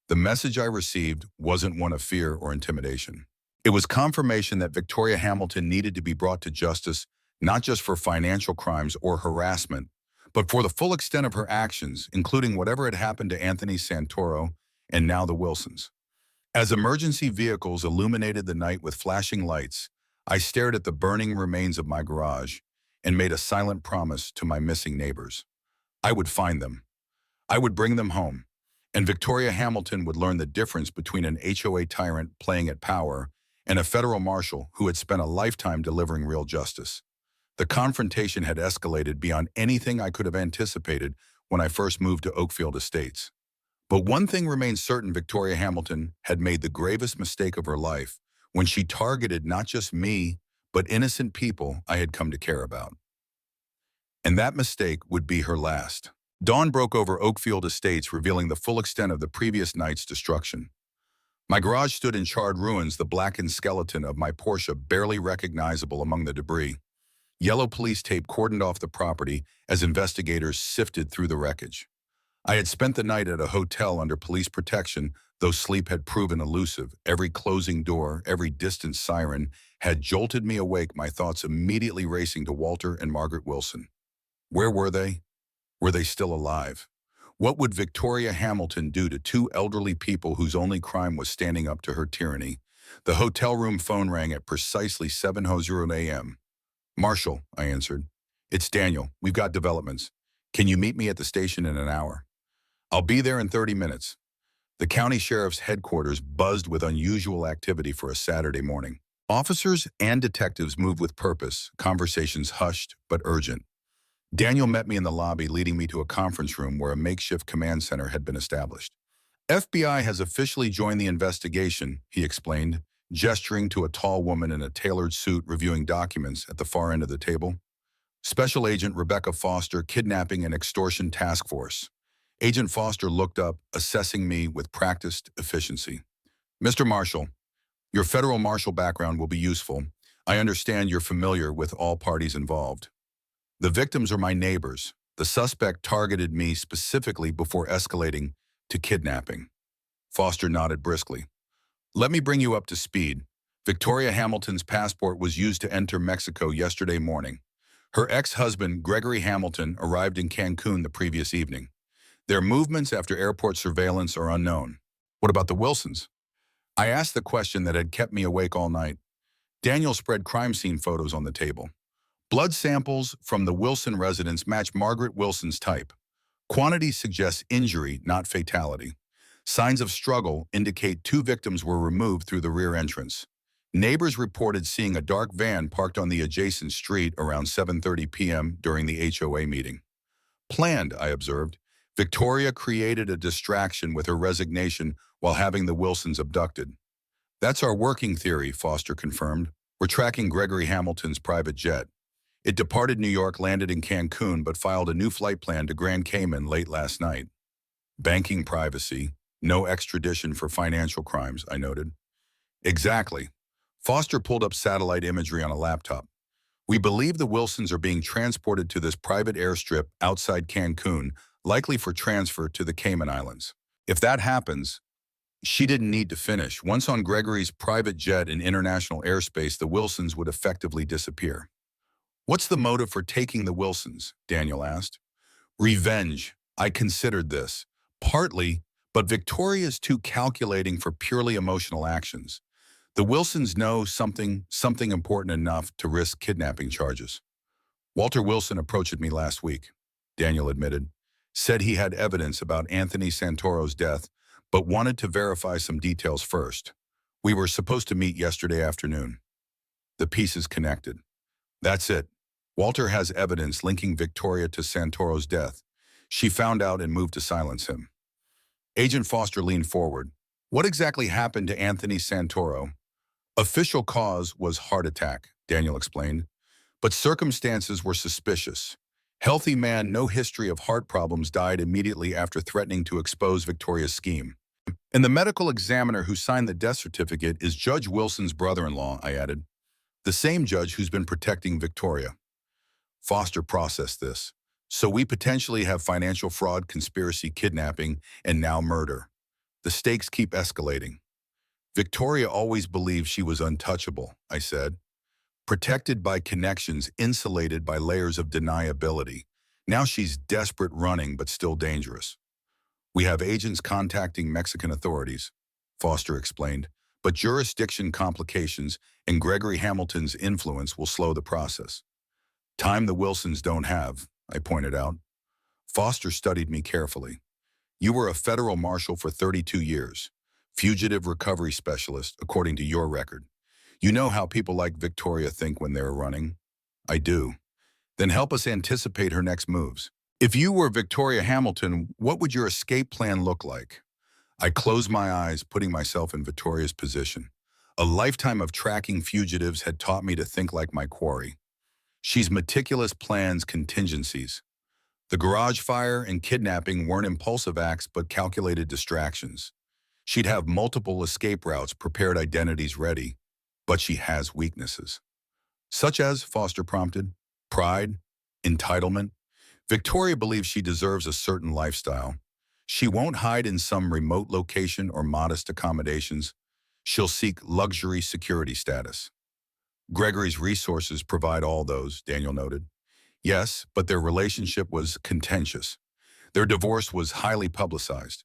The message I received wasn't one of fear or intimidation. It was confirmation that Victoria Hamilton needed to be brought to justice, not just for financial crimes or harassment, but for the full extent of her actions, including whatever had happened to Anthony Santoro and now the Wilsons. As emergency vehicles illuminated the night with flashing lights, I stared at the burning remains of my garage and made a silent promise to my missing neighbors. I would find them. I would bring them home, and Victoria Hamilton would learn the difference between an HOA tyrant playing at power and a federal marshal who had spent a lifetime delivering real justice. The confrontation had escalated beyond anything I could have anticipated when I first moved to Oakfield Estates. But one thing remained certain: Victoria Hamilton had made the gravest mistake of her life when she targeted not just me, but innocent people I had come to care about. And that mistake would be her last. Dawn broke over Oakfield Estates, revealing the full extent of the previous night's destruction. My garage stood in charred ruins, the blackened skeleton of my Porsche barely recognizable among the debris. Yellow police tape cordoned off the property as investigators sifted through the wreckage. I had spent the night at a hotel under police protection, though sleep had proven elusive. Every closing door, every distant siren had jolted me awake, my thoughts immediately racing to Walter and Margaret Wilson. Where were they? Were they still alive? What would Victoria Hamilton do to two elderly people whose only crime was standing up to her tyranny? The hotel room phone rang at precisely 7:00 a.m. Marshal, I answered. It's Daniel. We've got developments. Can you meet me at the station in an hour? I'll be there in 30 minutes. The county sheriff's headquarters buzzed with unusual activity for a Saturday morning. Officers and detectives moved with purpose, conversations hushed but urgent. Daniel met me in the lobby, leading me to a conference room where a makeshift command center had been established. FBI has officially joined the investigation, he explained, gesturing to a tall woman in a tailored suit reviewing documents at the far end of the table. Special Agent Rebecca Foster, Kidnapping and Extortion Task Force. Agent Foster looked up, assessing me with practiced efficiency. Mr. Marshall, your federal marshal background will be useful. I understand you're familiar with all parties involved. The victims are my neighbors. The suspect targeted me specifically before escalating to kidnapping. Foster nodded briskly. Let me bring you up to speed. Victoria Hamilton's passport was used to enter Mexico yesterday morning. Her ex-husband, Gregory Hamilton, arrived in Cancun the previous evening. Their movements after airport surveillance are unknown. What about the Wilsons? I asked the question that had kept me awake all night. Daniel spread crime scene photos on the table. Blood samples from the Wilson residence match Margaret Wilson's type. Quantity suggests injury, not fatality. Signs of struggle indicate two victims were removed through the rear entrance. Neighbors reported seeing a dark van parked on the adjacent street around 7:30 p.m. during the HOA meeting. Planned, I observed. Victoria created a distraction with her resignation while having the Wilsons abducted. That's our working theory, Foster confirmed. We're tracking Gregory Hamilton's private jet. It departed New York, landed in Cancun, but filed a new flight plan to Grand Cayman late last night. Banking privacy, no extradition for financial crimes, I noted. Exactly. Foster pulled up satellite imagery on a laptop. We believe the Wilsons are being transported to this private airstrip outside Cancun, likely for transfer to the Cayman Islands. If that happens, she didn't need to finish. Once on Gregory's private jet in international airspace, the Wilsons would effectively disappear. What's the motive for taking the Wilsons? Daniel asked. Revenge. I considered this. Partly, but Victoria's too calculating for purely emotional actions. The Wilsons know something important enough to risk kidnapping charges. Walter Wilson approached me last week, Daniel admitted. Said he had evidence about Anthony Santoro's death, but wanted to verify some details first. We were supposed to meet yesterday afternoon. The pieces connected. That's it. Walter has evidence linking Victoria to Santoro's death. She found out and moved to silence him. Agent Foster leaned forward. What exactly happened to Anthony Santoro? Official cause was heart attack, Daniel explained, but circumstances were suspicious. Healthy man, no history of heart problems, died immediately after threatening to expose Victoria's scheme. And the medical examiner who signed the death certificate is Judge Wilson's brother-in-law, I added. The same judge who's been protecting Victoria. Foster processed this. So we potentially have financial fraud, conspiracy, kidnapping, and now murder. The stakes keep escalating. Victoria always believed she was untouchable, I said. Protected by connections, insulated by layers of deniability. Now she's desperate, running, but still dangerous. We have agents contacting Mexican authorities, Foster explained, but jurisdiction complications and Gregory Hamilton's influence will slow the process. Time the Wilsons don't have, I pointed out. Foster studied me carefully. You were a federal marshal for 32 years, fugitive recovery specialist, according to your record. You know how people like Victoria think when they're running? I do. Then help us anticipate her next moves. If you were Victoria Hamilton, what would your escape plan look like? I closed my eyes, putting myself in Victoria's position. A lifetime of tracking fugitives had taught me to think like my quarry. She's meticulous plans, contingencies. The garage fire and kidnapping weren't impulsive acts but calculated distractions. She'd have multiple escape routes, prepared identities ready, but she has weaknesses. Such as, Foster prompted, pride, entitlement. Victoria believes she deserves a certain lifestyle. She won't hide in some remote location or modest accommodations. She'll seek luxury security status. Gregory's resources provide all those, Daniel noted. Yes, but their relationship was contentious. Their divorce was highly publicized.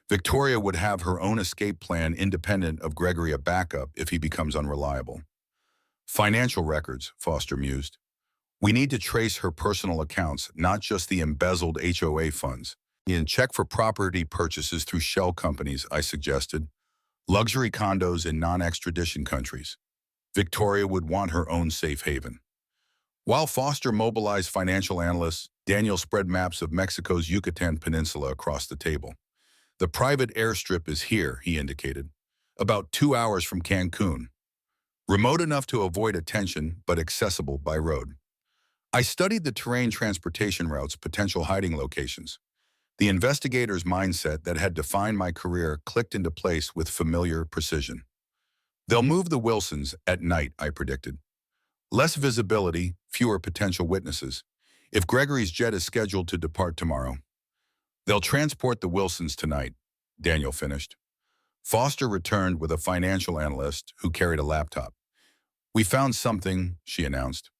Victoria would have her own escape plan independent of Gregory, a backup if he becomes unreliable. Financial records, Foster mused. We need to trace her personal accounts, not just the embezzled HOA funds. And check for property purchases through shell companies, I suggested. Luxury condos in non-extradition countries. Victoria would want her own safe haven. While Foster mobilized financial analysts, Daniel spread maps of Mexico's Yucatan Peninsula across the table. The private airstrip is here, he indicated, about 2 hours from Cancun. Remote enough to avoid attention, but accessible by road. I studied the terrain, transportation routes, potential hiding locations. The investigator's mindset that had defined my career clicked into place with familiar precision. They'll move the Wilsons at night, I predicted. Less visibility, fewer potential witnesses. If Gregory's jet is scheduled to depart tomorrow, they'll transport the Wilsons tonight, Daniel finished. Foster returned with a financial analyst who carried a laptop. We found something, she announced.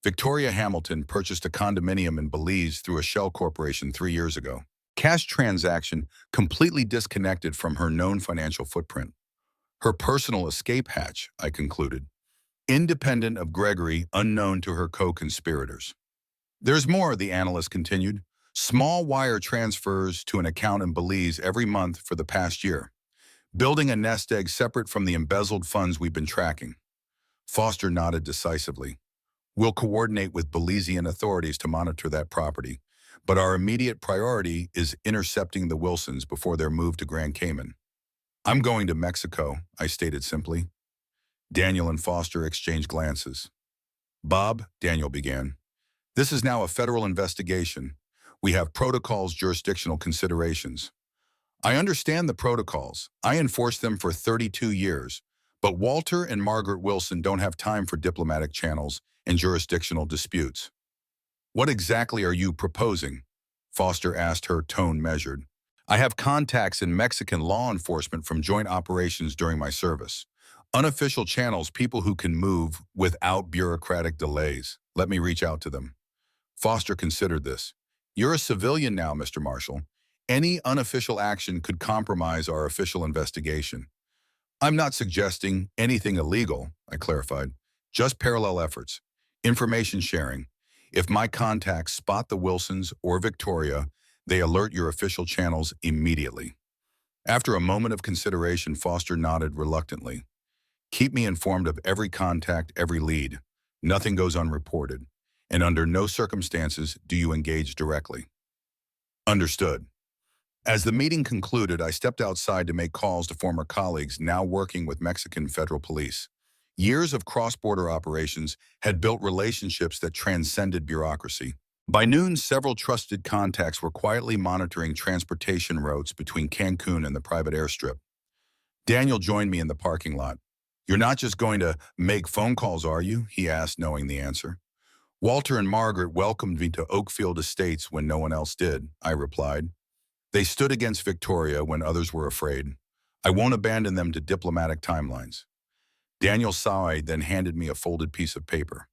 Victoria Hamilton purchased a condominium in Belize through a shell corporation 3 years ago. Cash transaction completely disconnected from her known financial footprint. Her personal escape hatch, I concluded. Independent of Gregory, unknown to her co-conspirators. There's more, the analyst continued. Small wire transfers to an account in Belize every month for the past year. Building a nest egg separate from the embezzled funds we've been tracking. Foster nodded decisively. We'll coordinate with Belizean authorities to monitor that property, but our immediate priority is intercepting the Wilsons before their move to Grand Cayman. I'm going to Mexico, I stated simply. Daniel and Foster exchanged glances. Bob, Daniel began, this is now a federal investigation. We have protocols, jurisdictional considerations. I understand the protocols. I enforced them for 32 years, but Walter and Margaret Wilson don't have time for diplomatic channels and jurisdictional disputes. What exactly are you proposing? Foster asked, her tone measured. I have contacts in Mexican law enforcement from joint operations during my service. Unofficial channels, people who can move without bureaucratic delays. Let me reach out to them. Foster considered this. You're a civilian now, Mr. Marshal. Any unofficial action could compromise our official investigation. I'm not suggesting anything illegal, I clarified. Just parallel efforts. Information sharing. If my contacts spot the Wilsons or Victoria, they alert your official channels immediately. After a moment of consideration, Foster nodded reluctantly. Keep me informed of every contact, every lead. Nothing goes unreported. And under no circumstances do you engage directly. Understood. As the meeting concluded, I stepped outside to make calls to former colleagues now working with Mexican federal police. Years of cross-border operations had built relationships that transcended bureaucracy. By noon, several trusted contacts were quietly monitoring transportation routes between Cancun and the private airstrip. Daniel joined me in the parking lot. "You're not just going to make phone calls, are you?" he asked, knowing the answer. "Walter and Margaret welcomed me to Oakfield Estates when no one else did," I replied. "They stood against Victoria when others were afraid. I won't abandon them to diplomatic timelines." Daniel sighed, then handed me a folded piece of paper.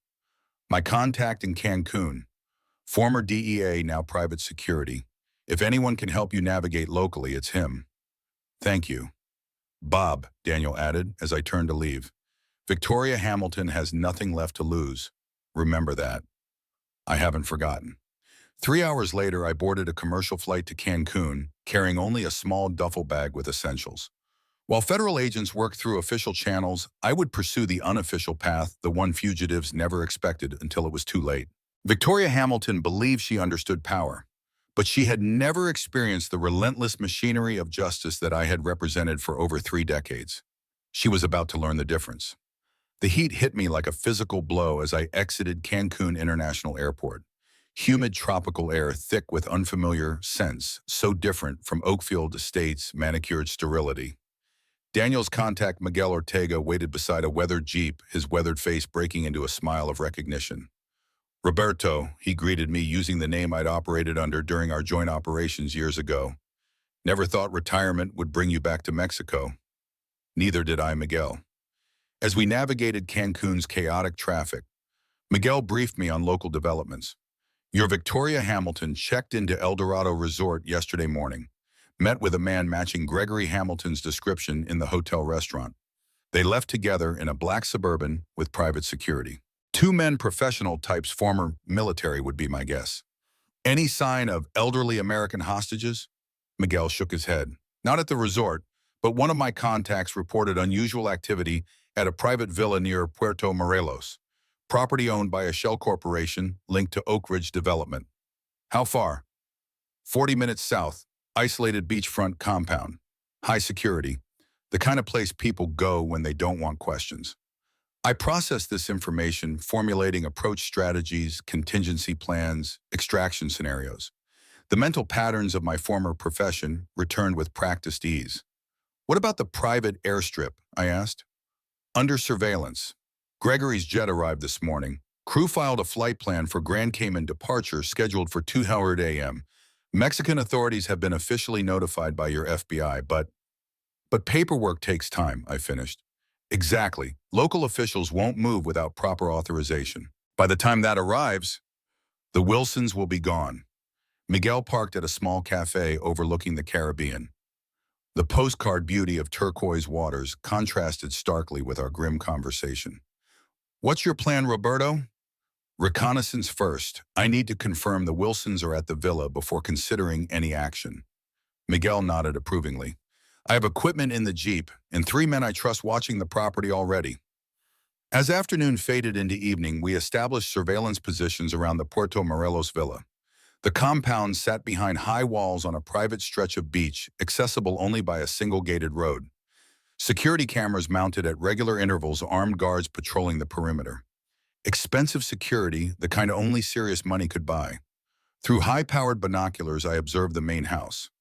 "My contact in Cancun, former DEA, now private security. If anyone can help you navigate locally, it's him." "Thank you." "Bob," Daniel added as I turned to leave. "Victoria Hamilton has nothing left to lose. Remember that." "I haven't forgotten." 3 hours later, I boarded a commercial flight to Cancun, carrying only a small duffel bag with essentials. While federal agents worked through official channels, I would pursue the unofficial path, the one fugitives never expected until it was too late. Victoria Hamilton believed she understood power, but she had never experienced the relentless machinery of justice that I had represented for over 3 decades. She was about to learn the difference. The heat hit me like a physical blow as I exited Cancun International Airport. Humid tropical air, thick with unfamiliar scents, so different from Oakfield Estates' manicured sterility. Daniel's contact, Miguel Ortega, waited beside a weathered Jeep, his weathered face breaking into a smile of recognition. "Roberto," he greeted me using the name I'd operated under during our joint operations years ago. "Never thought retirement would bring you back to Mexico." Neither did I, Miguel. As we navigated Cancun's chaotic traffic, Miguel briefed me on local developments. "Your Victoria Hamilton checked into El Dorado Resort yesterday morning. Met with a man matching Gregory Hamilton's description in the hotel restaurant. They left together in a black Suburban with private security. Two men, professional types, former military would be my guess. Any sign of elderly American hostages?" Miguel shook his head. "Not at the resort, but one of my contacts reported unusual activity at a private villa near Puerto Morelos, property owned by a shell corporation linked to Oak Ridge Development." "How far?" 40 minutes south. Isolated beachfront compound. High security. The kind of place people go when they don't want questions. I processed this information, formulating approach strategies, contingency plans, extraction scenarios. The mental patterns of my former profession returned with practiced ease. "What about the private airstrip?" I asked. "Under surveillance. Gregory's jet arrived this morning. Crew filed a flight plan for Grand Cayman departure scheduled for 2:00 a.m. Mexican authorities have been officially notified by your FBI, but paperwork takes time," I finished. "Exactly. Local officials won't move without proper authorization. By the time that arrives, the Wilsons will be gone." Miguel parked at a small cafe overlooking the Caribbean. The postcard beauty of turquoise waters contrasted starkly with our grim conversation. "What's your plan, Roberto?" "Reconnaissance first. I need to confirm the Wilsons are at the villa before considering any action." Miguel nodded approvingly. "I have equipment in the Jeep, and 3 men I trust watching the property already." As afternoon faded into evening, we established surveillance positions around the Puerto Morelos villa. The compound sat behind high walls on a private stretch of beach, accessible only by a single gated road. Security cameras mounted at regular intervals, armed guards patrolling the perimeter. Expensive security, the kind only serious money could buy. Through high-powered binoculars, I observed the main house.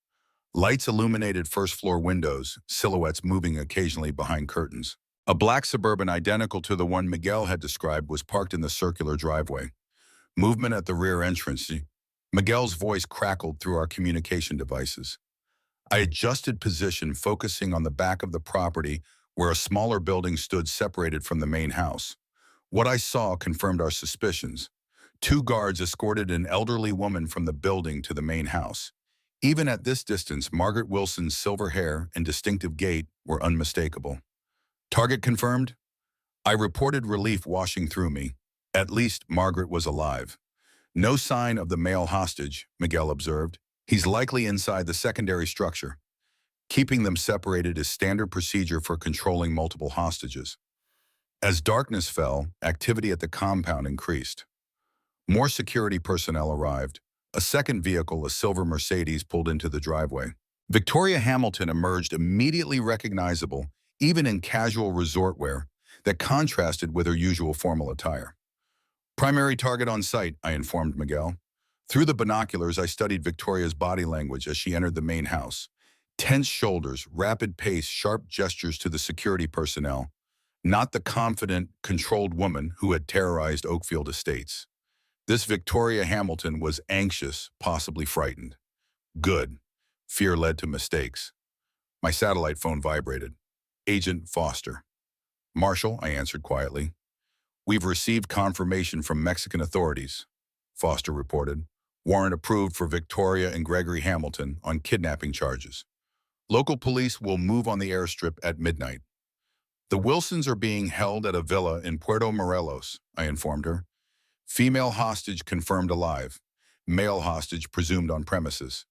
Lights illuminated first-floor windows, silhouettes moving occasionally behind curtains. A black Suburban identical to the one Miguel had described was parked in the circular driveway. Movement at the rear entrance. Miguel's voice crackled through our communication devices. I adjusted position, focusing on the back of the property where a smaller building stood separated from the main house. What I saw confirmed our suspicions. 2 guards escorted an elderly woman from the building to the main house. Even at this distance, Margaret Wilson's silver hair and distinctive gait were unmistakable. "Target confirmed?" I reported, relief washing through me. At least Margaret was alive. No sign of the male hostage, Miguel observed. He's likely inside the secondary structure. Keeping them separated is standard procedure for controlling multiple hostages. As darkness fell, activity at the compound increased. More security personnel arrived. A second vehicle, a silver Mercedes, pulled into the driveway. Victoria Hamilton emerged immediately recognizable, even in casual resort wear, that contrasted with her usual formal attire. Primary target on site, I informed Miguel. Through the binoculars, I studied Victoria's body language as she entered the main house. Tense shoulders, rapid pace, sharp gestures to the security personnel, not the confident, controlled woman who had terrorized Oakfield Estates. This Victoria Hamilton was anxious, possibly frightened. Good. Fear led to mistakes. My satellite phone vibrated. Agent Foster. Marshal, I answered quietly. We've received confirmation from Mexican authorities, Foster reported. Warrant approved for Victoria and Gregory Hamilton on kidnapping charges. Local police will move on the airstrip at midnight. The Wilsons are being held at a villa in Puerto Morelos, I informed her. Female hostage confirmed alive. Male hostage presumed on premises.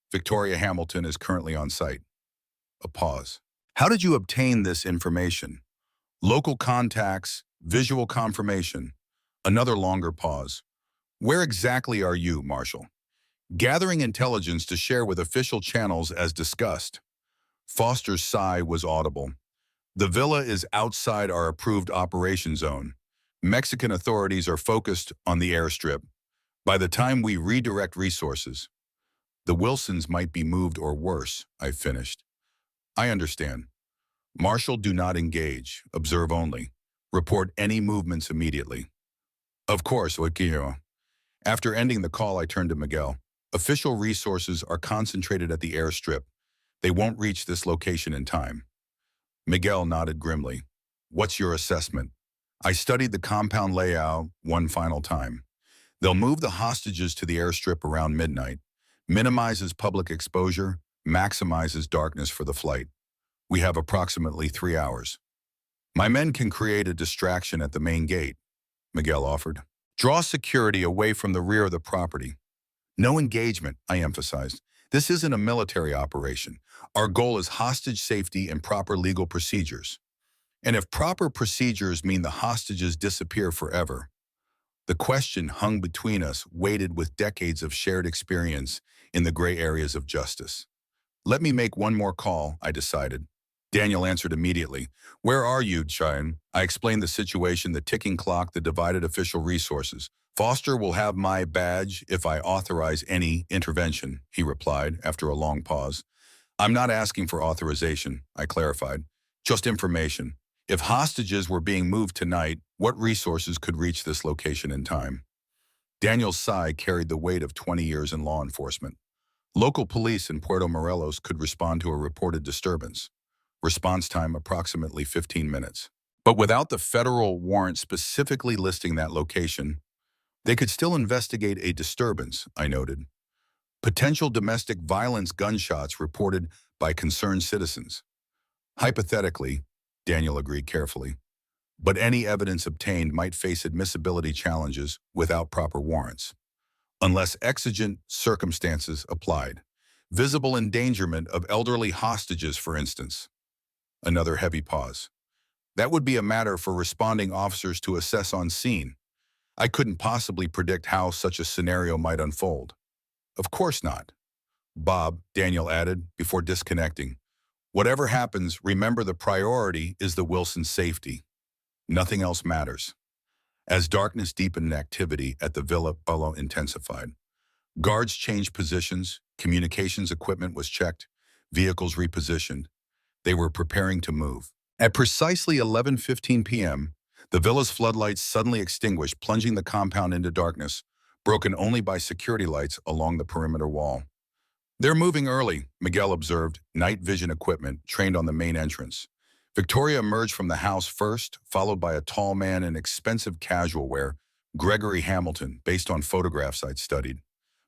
Victoria Hamilton is currently on site. A pause. How did you obtain this information? Local contacts, visual confirmation. Another longer pause. Where exactly are you, Marshal? Gathering intelligence to share with official channels as discussed. Foster's sigh was audible. The villa is outside our approved operation zone. Mexican authorities are focused on the airstrip. By the time we redirect resources, the Wilsons might be moved or worse, I finished. I understand. Marshal, do not engage. Observe only. Report any movements immediately. Of course, Oikio. After ending the call, I turned to Miguel. Official resources are concentrated at the airstrip. They won't reach this location in time. Miguel nodded grimly. What's your assessment? I studied the compound layout one final time. They'll move the hostages to the airstrip around midnight. Minimizes public exposure, maximizes darkness for the flight. We have approximately 3 hours. My men can create a distraction at the main gate, Miguel offered. Draw security away from the rear of the property. No engagement, I emphasized. This isn't a military operation. Our goal is hostage safety and proper legal procedures. And if proper procedures mean the hostages disappear forever, the question hung between us, weighted with decades of shared experience in the gray areas of justice. Let me make one more call, I decided. Daniel answered immediately. Where are you, HYN? I explained the situation, the ticking clock, the divided official resources. Foster will have my badge if I authorize any intervention, he replied after a long pause. I'm not asking for authorization, I clarified. Just information. If hostages were being moved tonight, what resources could reach this location in time? Daniel's sigh carried the weight of 20 years in law enforcement. Local police in Puerto Morelos could respond to a reported disturbance. Response time approximately 15 minutes. But without the federal warrant specifically listing that location, they could still investigate a disturbance, I noted. Potential domestic violence gunshots reported by concerned citizens. Hypothetically, Daniel agreed carefully, but any evidence obtained might face admissibility challenges without proper warrants, unless exigent circumstances applied. Visible endangerment of elderly hostages, for instance. Another heavy pause. That would be a matter for responding officers to assess on scene. I couldn't possibly predict how such a scenario might unfold. Of course not. Bob, Daniel added before disconnecting. Whatever happens, remember the priority is the Wilson's safety. Nothing else matters. As darkness deepened, activity at the Villa Palo intensified. Guards changed positions, communications equipment was checked, vehicles repositioned. They were preparing to move. At precisely 11:15 p.m., the villa's floodlights suddenly extinguished, plunging the compound into darkness, broken only by security lights along the perimeter wall. They're moving early, Miguel observed, night vision equipment trained on the main entrance. Victoria emerged from the house first, followed by a tall man in expensive casual wear, Gregory Hamilton, based on photographs I'd studied.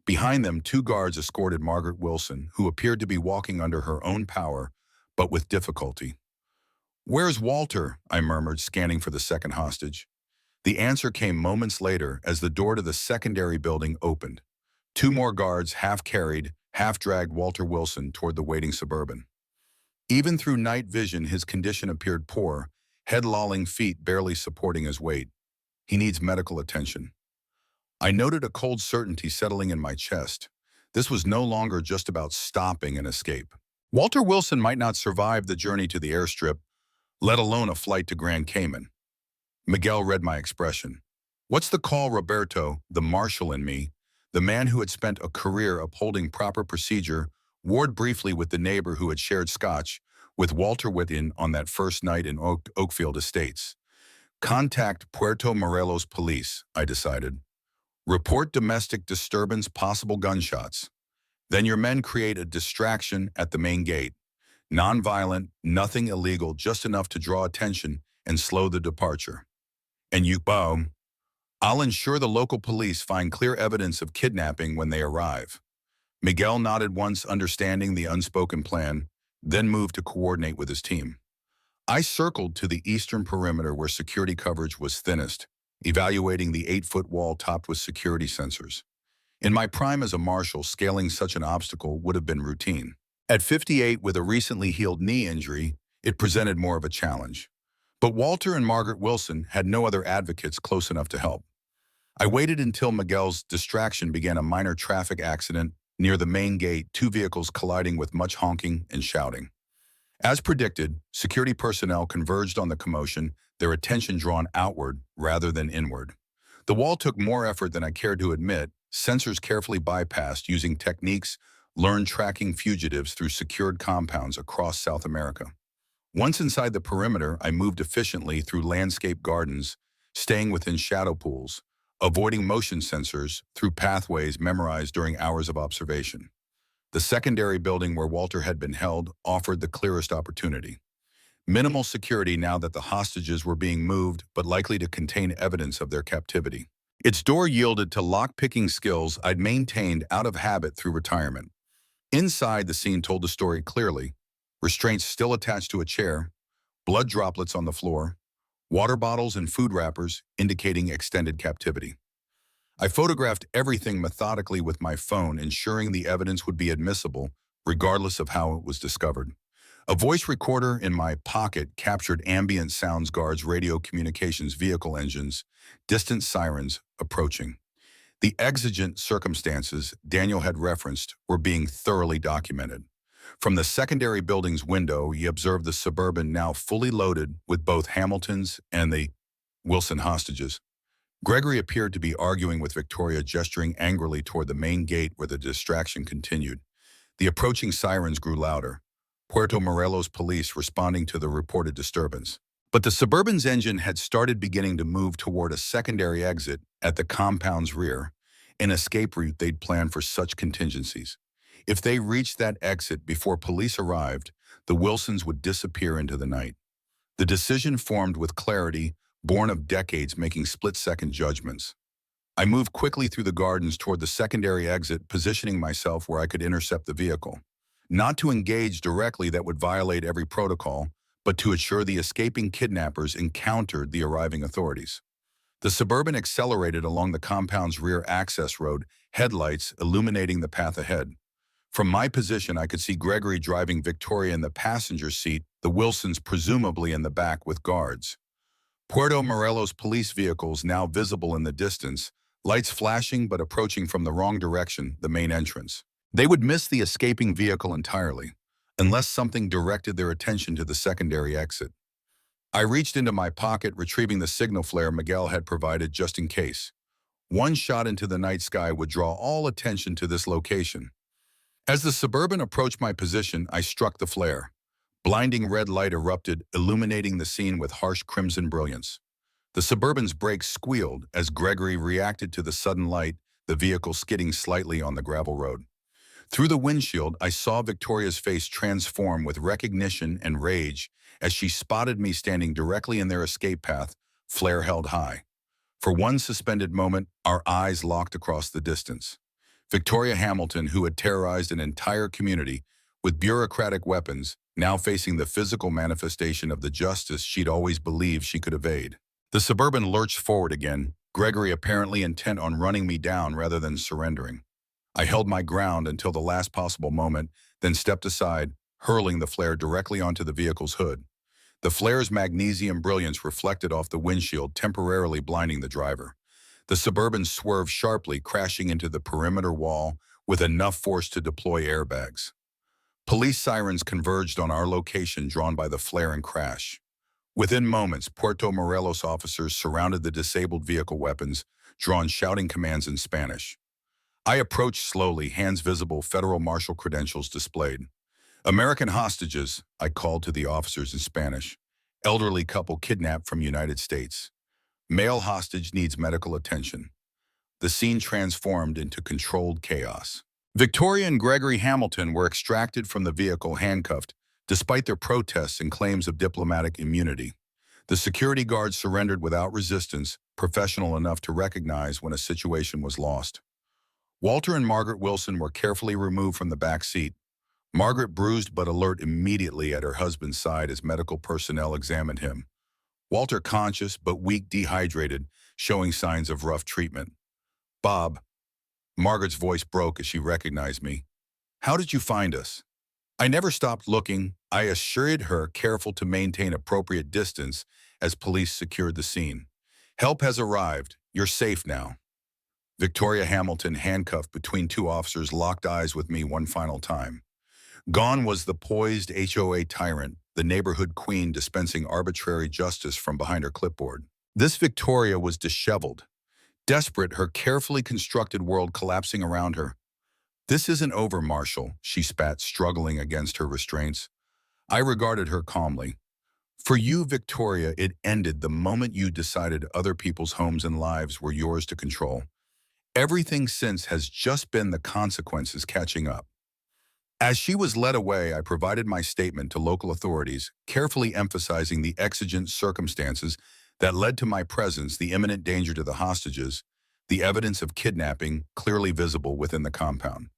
Behind them, 2 guards escorted Margaret Wilson, who appeared to be walking under her own power, but with difficulty. Where's Walter? I murmured, scanning for the second hostage. The answer came moments later as the door to the secondary building opened. Two more guards half-carried, half-dragged Walter Wilson toward the waiting Suburban. Even through night vision, his condition appeared poor, head-lolling, feet barely supporting his weight. He needs medical attention. I noted a cold certainty settling in my chest. This was no longer just about stopping an escape. Walter Wilson might not survive the journey to the airstrip, let alone a flight to Grand Cayman. Miguel read my expression. What's the call, Roberto? The Marshal in me, the man who had spent a career upholding proper procedure, warred briefly with the neighbor who had shared scotch with Walter Whitten on that first night in Oakfield Estates. Contact Puerto Morelos police, I decided. Report domestic disturbance, possible gunshots. Then your men create a distraction at the main gate. Non-violent, nothing illegal, just enough to draw attention and slow the departure. And you, I'll ensure the local police find clear evidence of kidnapping when they arrive. Miguel nodded once, understanding the unspoken plan, then moved to coordinate with his team. I circled to the eastern perimeter where security coverage was thinnest, evaluating the 8-foot wall topped with security sensors. In my prime as a marshal, scaling such an obstacle would have been routine. At 58, with a recently healed knee injury, it presented more of a challenge. But Walter and Margaret Wilson had no other advocates close enough to help. I waited until Miguel's distraction began a minor traffic accident near the main gate, two vehicles colliding with much honking and shouting. As predicted, security personnel converged on the commotion, their attention drawn outward rather than inward. The wall took more effort than I cared to admit, sensors carefully bypassed using techniques learned tracking fugitives through secured compounds across South America. Once inside the perimeter, I moved efficiently through landscape gardens, staying within shadow pools, avoiding motion sensors through pathways memorized during hours of observation. The secondary building where Walter had been held offered the clearest opportunity. Minimal security now that the hostages were being moved, but likely to contain evidence of their captivity. Its door yielded to lock-picking skills I'd maintained out of habit through retirement. Inside, the scene told the story clearly. Restraints still attached to a chair, blood droplets on the floor, water bottles and food wrappers indicating extended captivity. I photographed everything methodically with my phone, ensuring the evidence would be admissible, regardless of how it was discovered. A voice recorder in my pocket captured ambient sounds, guards, radio communications, vehicle engines, distant sirens approaching. The exigent circumstances Daniel had referenced were being thoroughly documented. From the secondary building's window, he observed the Suburban now fully loaded with both Hamiltons and the Wilson hostages. Gregory appeared to be arguing with Victoria, gesturing angrily toward the main gate where the distraction continued. The approaching sirens grew louder. Puerto Morelos police responding to the reported disturbance. But the Suburban's engine had started beginning to move toward a secondary exit at the compound's rear, an escape route they'd planned for such contingencies. If they reached that exit before police arrived, the Wilsons would disappear into the night. The decision formed with clarity, born of decades making split-second judgments. I moved quickly through the gardens toward the secondary exit, positioning myself where I could intercept the vehicle. Not to engage directly, that would violate every protocol, but to ensure the escaping kidnappers encountered the arriving authorities. The Suburban accelerated along the compound's rear access road, headlights illuminating the path ahead. From my position, I could see Gregory driving Victoria in the passenger seat, the Wilsons presumably in the back with guards. Puerto Morelos police vehicles now visible in the distance, lights flashing but approaching from the wrong direction, the main entrance. They would miss the escaping vehicle entirely, unless something directed their attention to the secondary exit. I reached into my pocket, retrieving the signal flare Miguel had provided just in case. One shot into the night sky would draw all attention to this location. As the Suburban approached my position, I struck the flare. Blinding red light erupted, illuminating the scene with harsh crimson brilliance. The Suburban's brakes squealed as Gregory reacted to the sudden light, the vehicle skidding slightly on the gravel road. Through the windshield, I saw Victoria's face transform with recognition and rage as she spotted me standing directly in their escape path, flare held high. For one suspended moment, our eyes locked across the distance. Victoria Hamilton, who had terrorized an entire community with bureaucratic weapons, now facing the physical manifestation of the justice she'd always believed she could evade. The Suburban lurched forward again, Gregory apparently intent on running me down rather than surrendering. I held my ground until the last possible moment, then stepped aside, hurling the flare directly onto the vehicle's hood. The flare's magnesium brilliance reflected off the windshield, temporarily blinding the driver. The Suburban swerved sharply, crashing into the perimeter wall with enough force to deploy airbags. Police sirens converged on our location, drawn by the flare and crash. Within moments, Puerto Morelos officers surrounded the disabled vehicle, weapons drawn, shouting commands in Spanish. I approached slowly, hands visible, federal marshal credentials displayed. "American hostages," I called to the officers in Spanish. "Elderly couple kidnapped from United States. Male hostage needs medical attention." The scene transformed into controlled chaos. Victoria and Gregory Hamilton were extracted from the vehicle, handcuffed, despite their protests and claims of diplomatic immunity. The security guards surrendered without resistance, professional enough to recognize when a situation was lost. Walter and Margaret Wilson were carefully removed from the back seat. Margaret, bruised but alert, immediately at her husband's side as medical personnel examined him. Walter, conscious but weak, dehydrated, showing signs of rough treatment. "Bob," Margaret's voice broke as she recognized me. "How did you find us?" I never stopped looking, I assured her, careful to maintain appropriate distance as police secured the scene. "Help has arrived. You're safe now." Victoria Hamilton, handcuffed between two officers, locked eyes with me one final time. Gone was the poised HOA tyrant, the neighborhood queen dispensing arbitrary justice from behind her clipboard. This Victoria was disheveled, desperate, her carefully constructed world collapsing around her. "This isn't over, Marshal," she spat, struggling against her restraints. I regarded her calmly. "For you, Victoria, it ended the moment you decided other people's homes and lives were yours to control. Everything since has just been the consequences catching up." As she was led away, I provided my statement to local authorities, carefully emphasizing the exigent circumstances that led to my presence, the imminent danger to the hostages, the evidence of kidnapping clearly visible within the compound.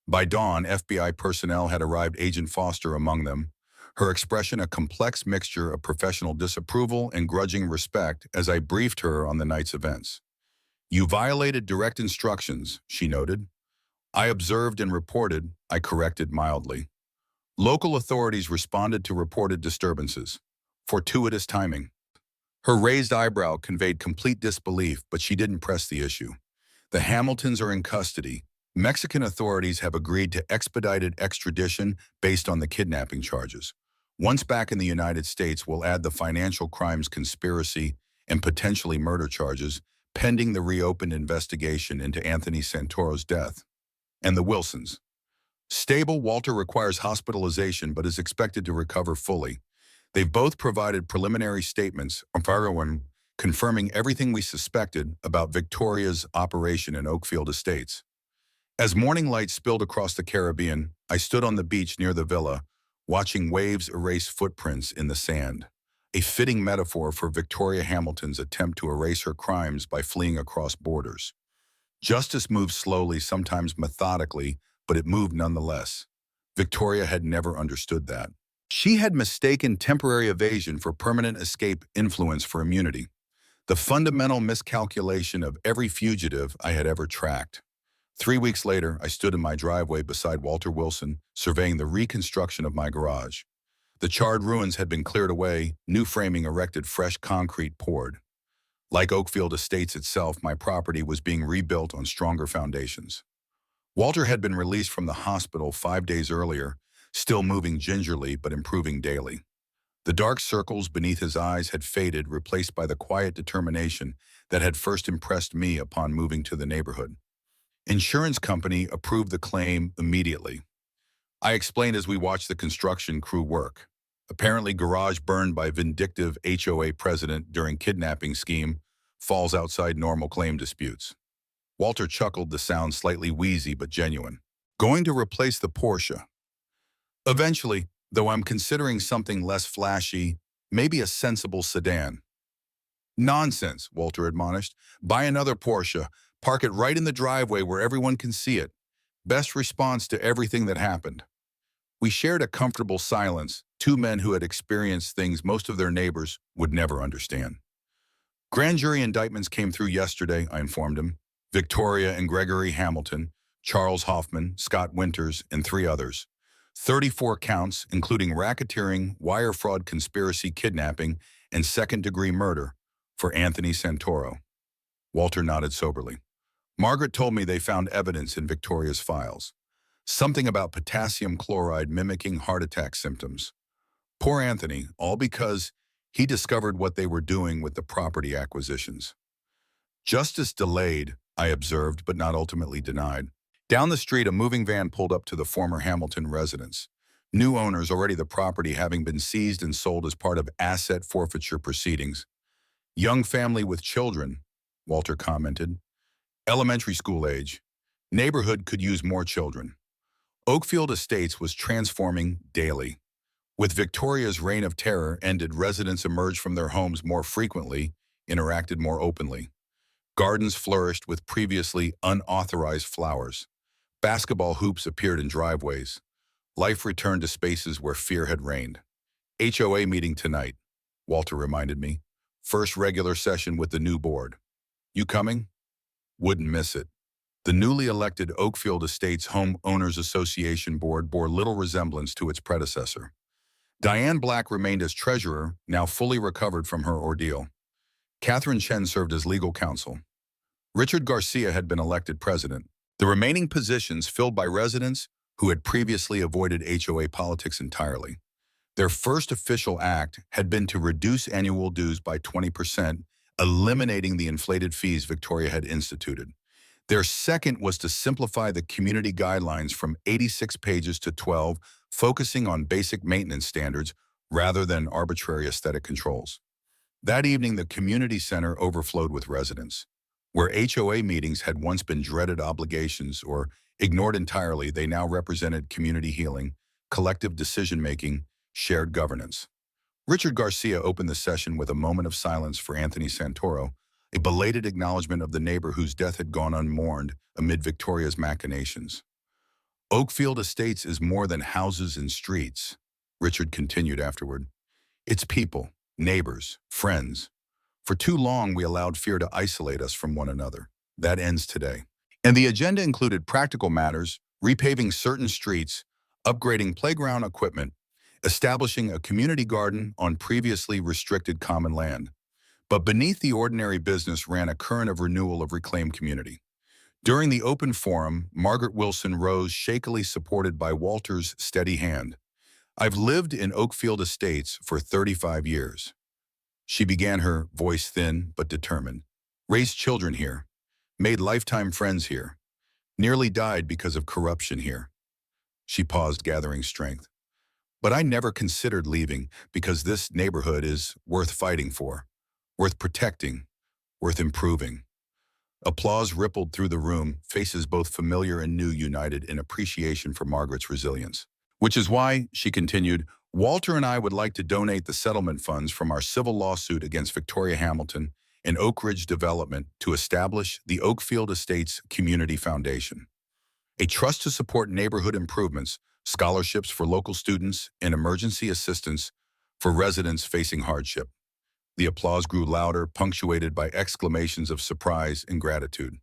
By dawn, FBI personnel had arrived, Agent Foster among them, her expression a complex mixture of professional disapproval and grudging respect as I briefed her on the night's events. "You violated direct instructions," she noted. "I observed and reported," I corrected mildly. "Local authorities responded to reported disturbances. Fortuitous timing." Her raised eyebrow conveyed complete disbelief, but she didn't press the issue. "The Hamiltons are in custody. Mexican authorities have agreed to expedited extradition based on the kidnapping charges. Once back in the United States, we'll add the financial crimes, conspiracy, and potentially murder charges, pending the reopened investigation into Anthony Santoro's death. And the Wilsons. Stable, Walter requires hospitalization but is expected to recover fully. They've both provided preliminary statements on everyone, confirming everything we suspected about Victoria's operation in Oakfield Estates." As morning light spilled across the Caribbean, I stood on the beach near the villa, watching waves erase footprints in the sand. A fitting metaphor for Victoria Hamilton's attempt to erase her crimes by fleeing across borders. Justice moved slowly, sometimes methodically, but it moved nonetheless. Victoria had never understood that. She had mistaken temporary evasion for permanent escape, influence for immunity. The fundamental miscalculation of every fugitive I had ever tracked. 3 weeks later, I stood in my driveway beside Walter Wilson, surveying the reconstruction of my garage. The charred ruins had been cleared away, new framing erected, fresh concrete poured. Like Oakfield Estates itself, my property was being rebuilt on stronger foundations. Walter had been released from the hospital 5 days earlier, still moving gingerly but improving daily. The dark circles beneath his eyes had faded, replaced by the quiet determination that had first impressed me upon moving to the neighborhood. Insurance company approved the claim immediately. I explained as we watched the construction crew work. Apparently, garage burned by vindictive HOA president during kidnapping scheme falls outside normal claim disputes. Walter chuckled, the sound slightly wheezy but genuine. "Going to replace the Porsche. Eventually, though I'm considering something less flashy, maybe a sensible sedan." "Nonsense," Walter admonished. "Buy another Porsche, park it right in the driveway where everyone can see it. Best response to everything that happened." We shared a comfortable silence, two men who had experienced things most of their neighbors would never understand. Grand jury indictments came through yesterday, I informed him. Victoria and Gregory Hamilton, Charles Hoffman, Scott Winters, and 3 others. 34 counts, including racketeering, wire fraud, conspiracy, kidnapping, and second-degree murder for Anthony Santoro. Walter nodded soberly. Margaret told me they found evidence in Victoria's files. Something about potassium chloride mimicking heart attack symptoms. Poor Anthony, all because he discovered what they were doing with the property acquisitions. Justice delayed, I observed, but not ultimately denied. Down the street, a moving van pulled up to the former Hamilton residence. New owners, already the property having been seized and sold as part of asset forfeiture proceedings. Young family with children, Walter commented. Elementary school age. Neighborhood could use more children. Oakfield Estates was transforming daily. With Victoria's reign of terror ended, residents emerged from their homes more frequently, interacted more openly. Gardens flourished with previously unauthorized flowers. Basketball hoops appeared in driveways. Life returned to spaces where fear had reigned. HOA meeting tonight, Walter reminded me. First regular session with the new board. You coming? Wouldn't miss it. The newly elected Oakfield Estates Home Owners Association board bore little resemblance to its predecessor. Diane Black remained as treasurer, now fully recovered from her ordeal. Catherine Chen served as legal counsel. Richard Garcia had been elected president. The remaining positions filled by residents who had previously avoided HOA politics entirely. Their first official act had been to reduce annual dues by 20%, eliminating the inflated fees Victoria had instituted. Their second was to simplify the community guidelines from 86 pages to 12, focusing on basic maintenance standards rather than arbitrary aesthetic controls. That evening, the community center overflowed with residents. Where HOA meetings had once been dreaded obligations or ignored entirely, they now represented community healing, collective decision-making, shared governance. Richard Garcia opened the session with a moment of silence for Anthony Santoro, a belated acknowledgement of the neighbor whose death had gone unmourned amid Victoria's machinations. Oakfield Estates is more than houses and streets, Richard continued afterward. It's people, neighbors, friends. For too long, we allowed fear to isolate us from one another. That ends today. And the agenda included practical matters, repaving certain streets, upgrading playground equipment, establishing a community garden on previously restricted common land. But beneath the ordinary business ran a current of renewal of reclaimed community. During the open forum, Margaret Wilson rose shakily, supported by Walter's steady hand. I've lived in Oakfield Estates for 35 years. She began, her voice thin but determined. Raised children here. Made lifetime friends here. Nearly died because of corruption here. She paused, gathering strength. But I never considered leaving because this neighborhood is worth fighting for, worth protecting, worth improving. Applause rippled through the room, faces both familiar and new united in appreciation for Margaret's resilience. Which is why, she continued, Walter and I would like to donate the settlement funds from our civil lawsuit against Victoria Hamilton and Oak Ridge Development to establish the Oakfield Estates Community Foundation, a trust to support neighborhood improvements, scholarships for local students, and emergency assistance for residents facing hardship. The applause grew louder, punctuated by exclamations of surprise and gratitude.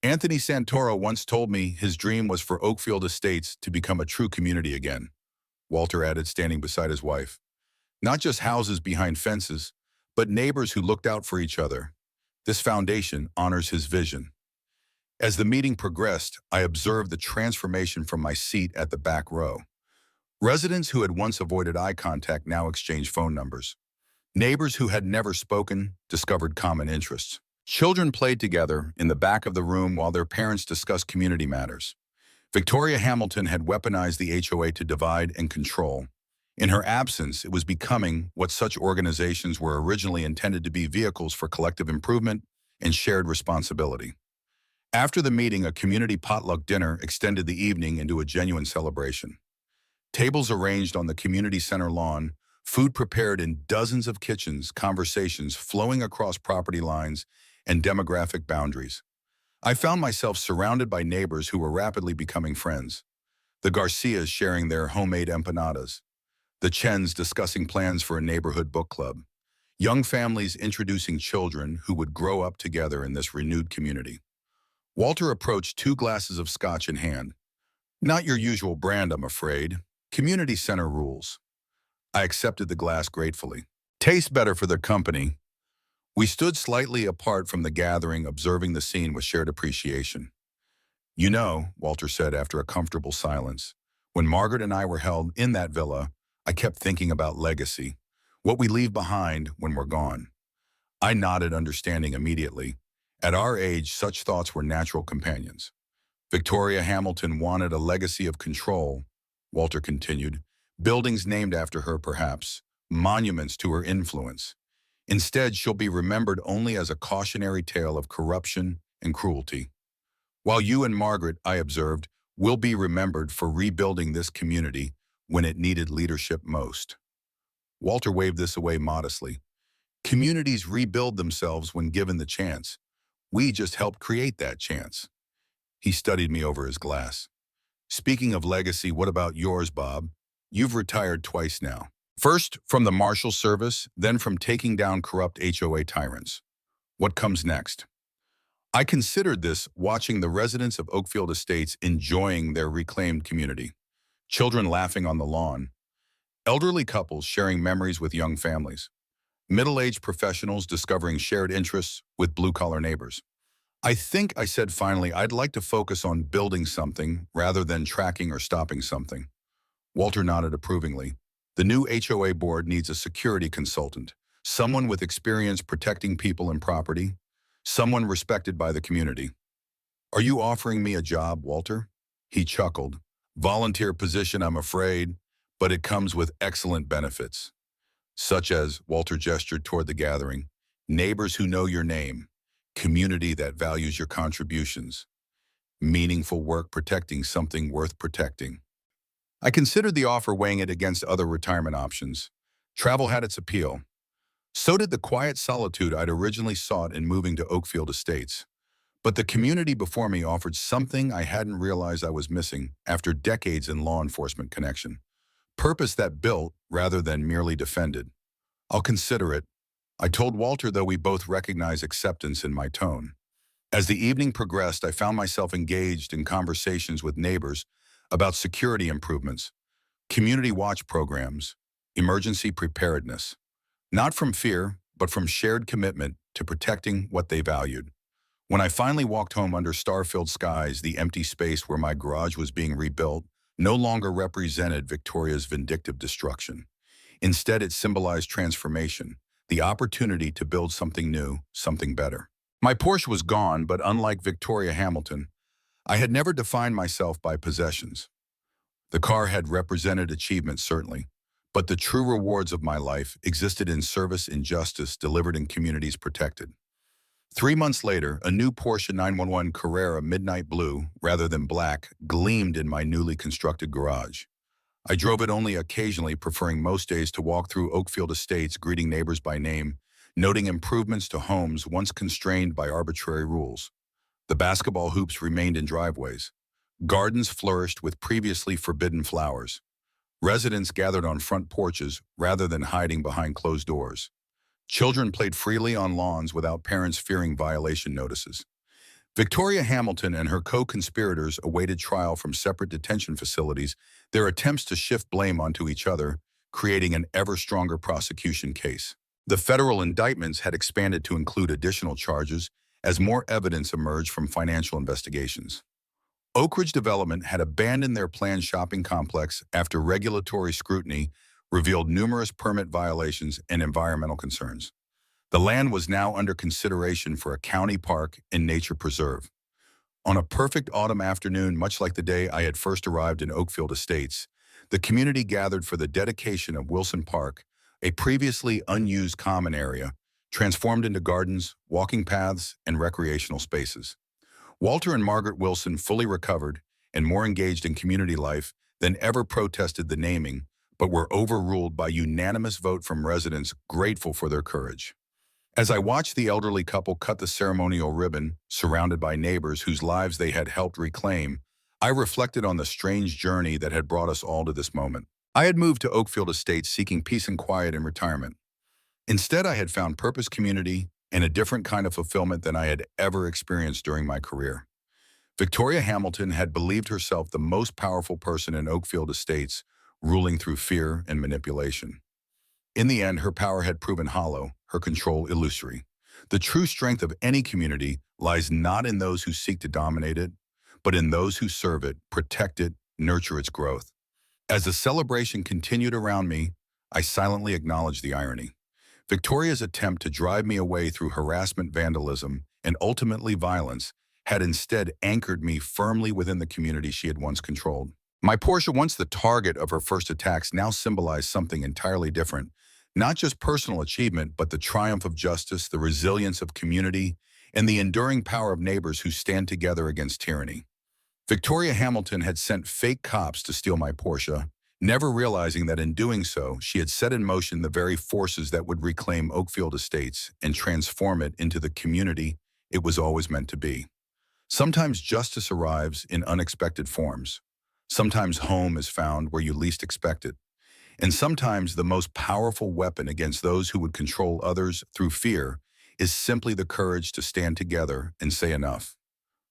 Anthony Santoro once told me his dream was for Oakfield Estates to become a true community again, Walter added, standing beside his wife. Not just houses behind fences, but neighbors who looked out for each other. This foundation honors his vision. As the meeting progressed, I observed the transformation from my seat at the back row. Residents who had once avoided eye contact now exchanged phone numbers. Neighbors who had never spoken discovered common interests. Children played together in the back of the room while their parents discussed community matters. Victoria Hamilton had weaponized the HOA to divide and control. In her absence, it was becoming what such organizations were originally intended to be: vehicles for collective improvement and shared responsibility. After the meeting, a community potluck dinner extended the evening into a genuine celebration. Tables arranged on the community center lawn, food prepared in dozens of kitchens, conversations flowing across property lines and demographic boundaries. I found myself surrounded by neighbors who were rapidly becoming friends. The Garcias sharing their homemade empanadas. The Chens discussing plans for a neighborhood book club. young families introducing children who would grow up together in this renewed community. Walter approached 2 glasses of scotch in hand. Not your usual brand, I'm afraid. Community center rules. I accepted the glass gratefully. Tastes better for their company. We stood slightly apart from the gathering, observing the scene with shared appreciation. You know, Walter said after a comfortable silence, when Margaret and I were held in that villa, I kept thinking about legacy, what we leave behind when we're gone. I nodded, understanding immediately. At our age, such thoughts were natural companions. Victoria Hamilton wanted a legacy of control, Walter continued. Buildings named after her, perhaps. Monuments to her influence. Instead, she'll be remembered only as a cautionary tale of corruption and cruelty. While you and Margaret, I observed, will be remembered for rebuilding this community when it needed leadership most. Walter waved this away modestly. Communities rebuild themselves when given the chance. We just helped create that chance. He studied me over his glass. Speaking of legacy, what about yours, Bob? You've retired twice now. First from the Marshal service, then from taking down corrupt HOA tyrants. What comes next? I considered this watching the residents of Oakfield Estates enjoying their reclaimed community. Children laughing on the lawn. Elderly couples sharing memories with young families. Middle-aged professionals discovering shared interests with blue-collar neighbors. I think I said finally I'd like to focus on building something rather than tracking or stopping something. Walter nodded approvingly. The new HOA board needs a security consultant, someone with experience protecting people and property, someone respected by the community. Are you offering me a job, Walter? He chuckled. Volunteer position, I'm afraid, but it comes with excellent benefits. Such as, Walter gestured toward the gathering, neighbors who know your name, community that values your contributions, meaningful work protecting something worth protecting. I considered the offer, weighing it against other retirement options. Travel had its appeal. So did the quiet solitude I'd originally sought in moving to Oakfield Estates. But the community before me offered something I hadn't realized I was missing after decades in law enforcement connection. Purpose that built rather than merely defended. I'll consider it, I told Walter, though we both recognized acceptance in my tone. As the evening progressed, I found myself engaged in conversations with neighbors about security improvements, community watch programs, emergency preparedness. Not from fear, but from shared commitment to protecting what they valued. When I finally walked home under star-filled skies, the empty space where my garage was being rebuilt no longer represented Victoria's vindictive destruction. Instead, it symbolized transformation, the opportunity to build something new, something better. My Porsche was gone, but unlike Victoria Hamilton, I had never defined myself by possessions. The car had represented achievement, certainly, but the true rewards of my life existed in service and justice delivered in communities protected. 3 months later, a new Porsche 911 Carrera Midnight Blue, rather than black, gleamed in my newly constructed garage. I drove it only occasionally, preferring most days to walk through Oakfield Estates, greeting neighbors by name, noting improvements to homes once constrained by arbitrary rules. The basketball hoops remained in driveways. Gardens flourished with previously forbidden flowers. Residents gathered on front porches rather than hiding behind closed doors. Children played freely on lawns without parents fearing violation notices. Victoria Hamilton and her co-conspirators awaited trial from separate detention facilities, their attempts to shift blame onto each other, creating an ever-stronger prosecution case. The federal indictments had expanded to include additional charges as more evidence emerged from financial investigations. Oak Ridge Development had abandoned their planned shopping complex after regulatory scrutiny revealed numerous permit violations and environmental concerns. The land was now under consideration for a county park and nature preserve. On a perfect autumn afternoon, much like the day I had first arrived in Oakfield Estates, the community gathered for the dedication of Wilson Park, a previously unused common area, transformed into gardens, walking paths, and recreational spaces. Walter and Margaret Wilson, fully recovered and more engaged in community life than ever, protested the naming, but were overruled by unanimous vote from residents grateful for their courage. As I watched the elderly couple cut the ceremonial ribbon, surrounded by neighbors whose lives they had helped reclaim, I reflected on the strange journey that had brought us all to this moment. I had moved to Oakfield Estates seeking peace and quiet in retirement. Instead, I had found purpose, community, and a different kind of fulfillment than I had ever experienced during my career. Victoria Hamilton had believed herself the most powerful person in Oakfield Estates, ruling through fear and manipulation. In the end, her power had proven hollow, her control illusory. The true strength of any community lies not in those who seek to dominate it, but in those who serve it, protect it, nurture its growth. As the celebration continued around me, I silently acknowledged the irony. Victoria's attempt to drive me away through harassment, vandalism, and ultimately violence had instead anchored me firmly within the community she had once controlled. My Porsche, once the target of her first attacks, now symbolized something entirely different. Not just personal achievement, but the triumph of justice, the resilience of community, and the enduring power of neighbors who stand together against tyranny. Victoria Hamilton had sent fake cops to steal my Porsche, never realizing that in doing so, she had set in motion the very forces that would reclaim Oakfield Estates and transform it into the community it was always meant to be. Sometimes justice arrives in unexpected forms. Sometimes home is found where you least expect it. And sometimes the most powerful weapon against those who would control others through fear is simply the courage to stand together and say enough.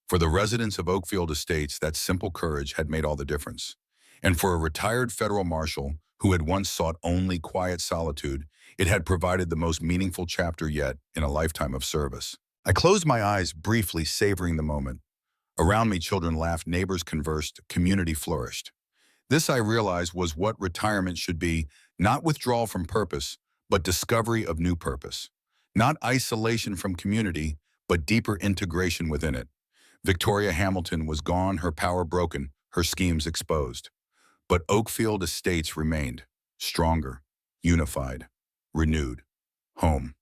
For the residents of Oakfield Estates, that simple courage had made all the difference. And for a retired federal marshal who had once sought only quiet solitude, it had provided the most meaningful chapter yet in a lifetime of service. I closed my eyes, briefly savoring the moment. Around me, children laughed, neighbors conversed, community flourished. This, I realized, was what retirement should be: not withdrawal from purpose, but discovery of new purpose. Not isolation from community, but deeper integration within it. Victoria Hamilton was gone, her power broken, her schemes exposed. But Oakfield Estates remained, stronger, unified, renewed, home.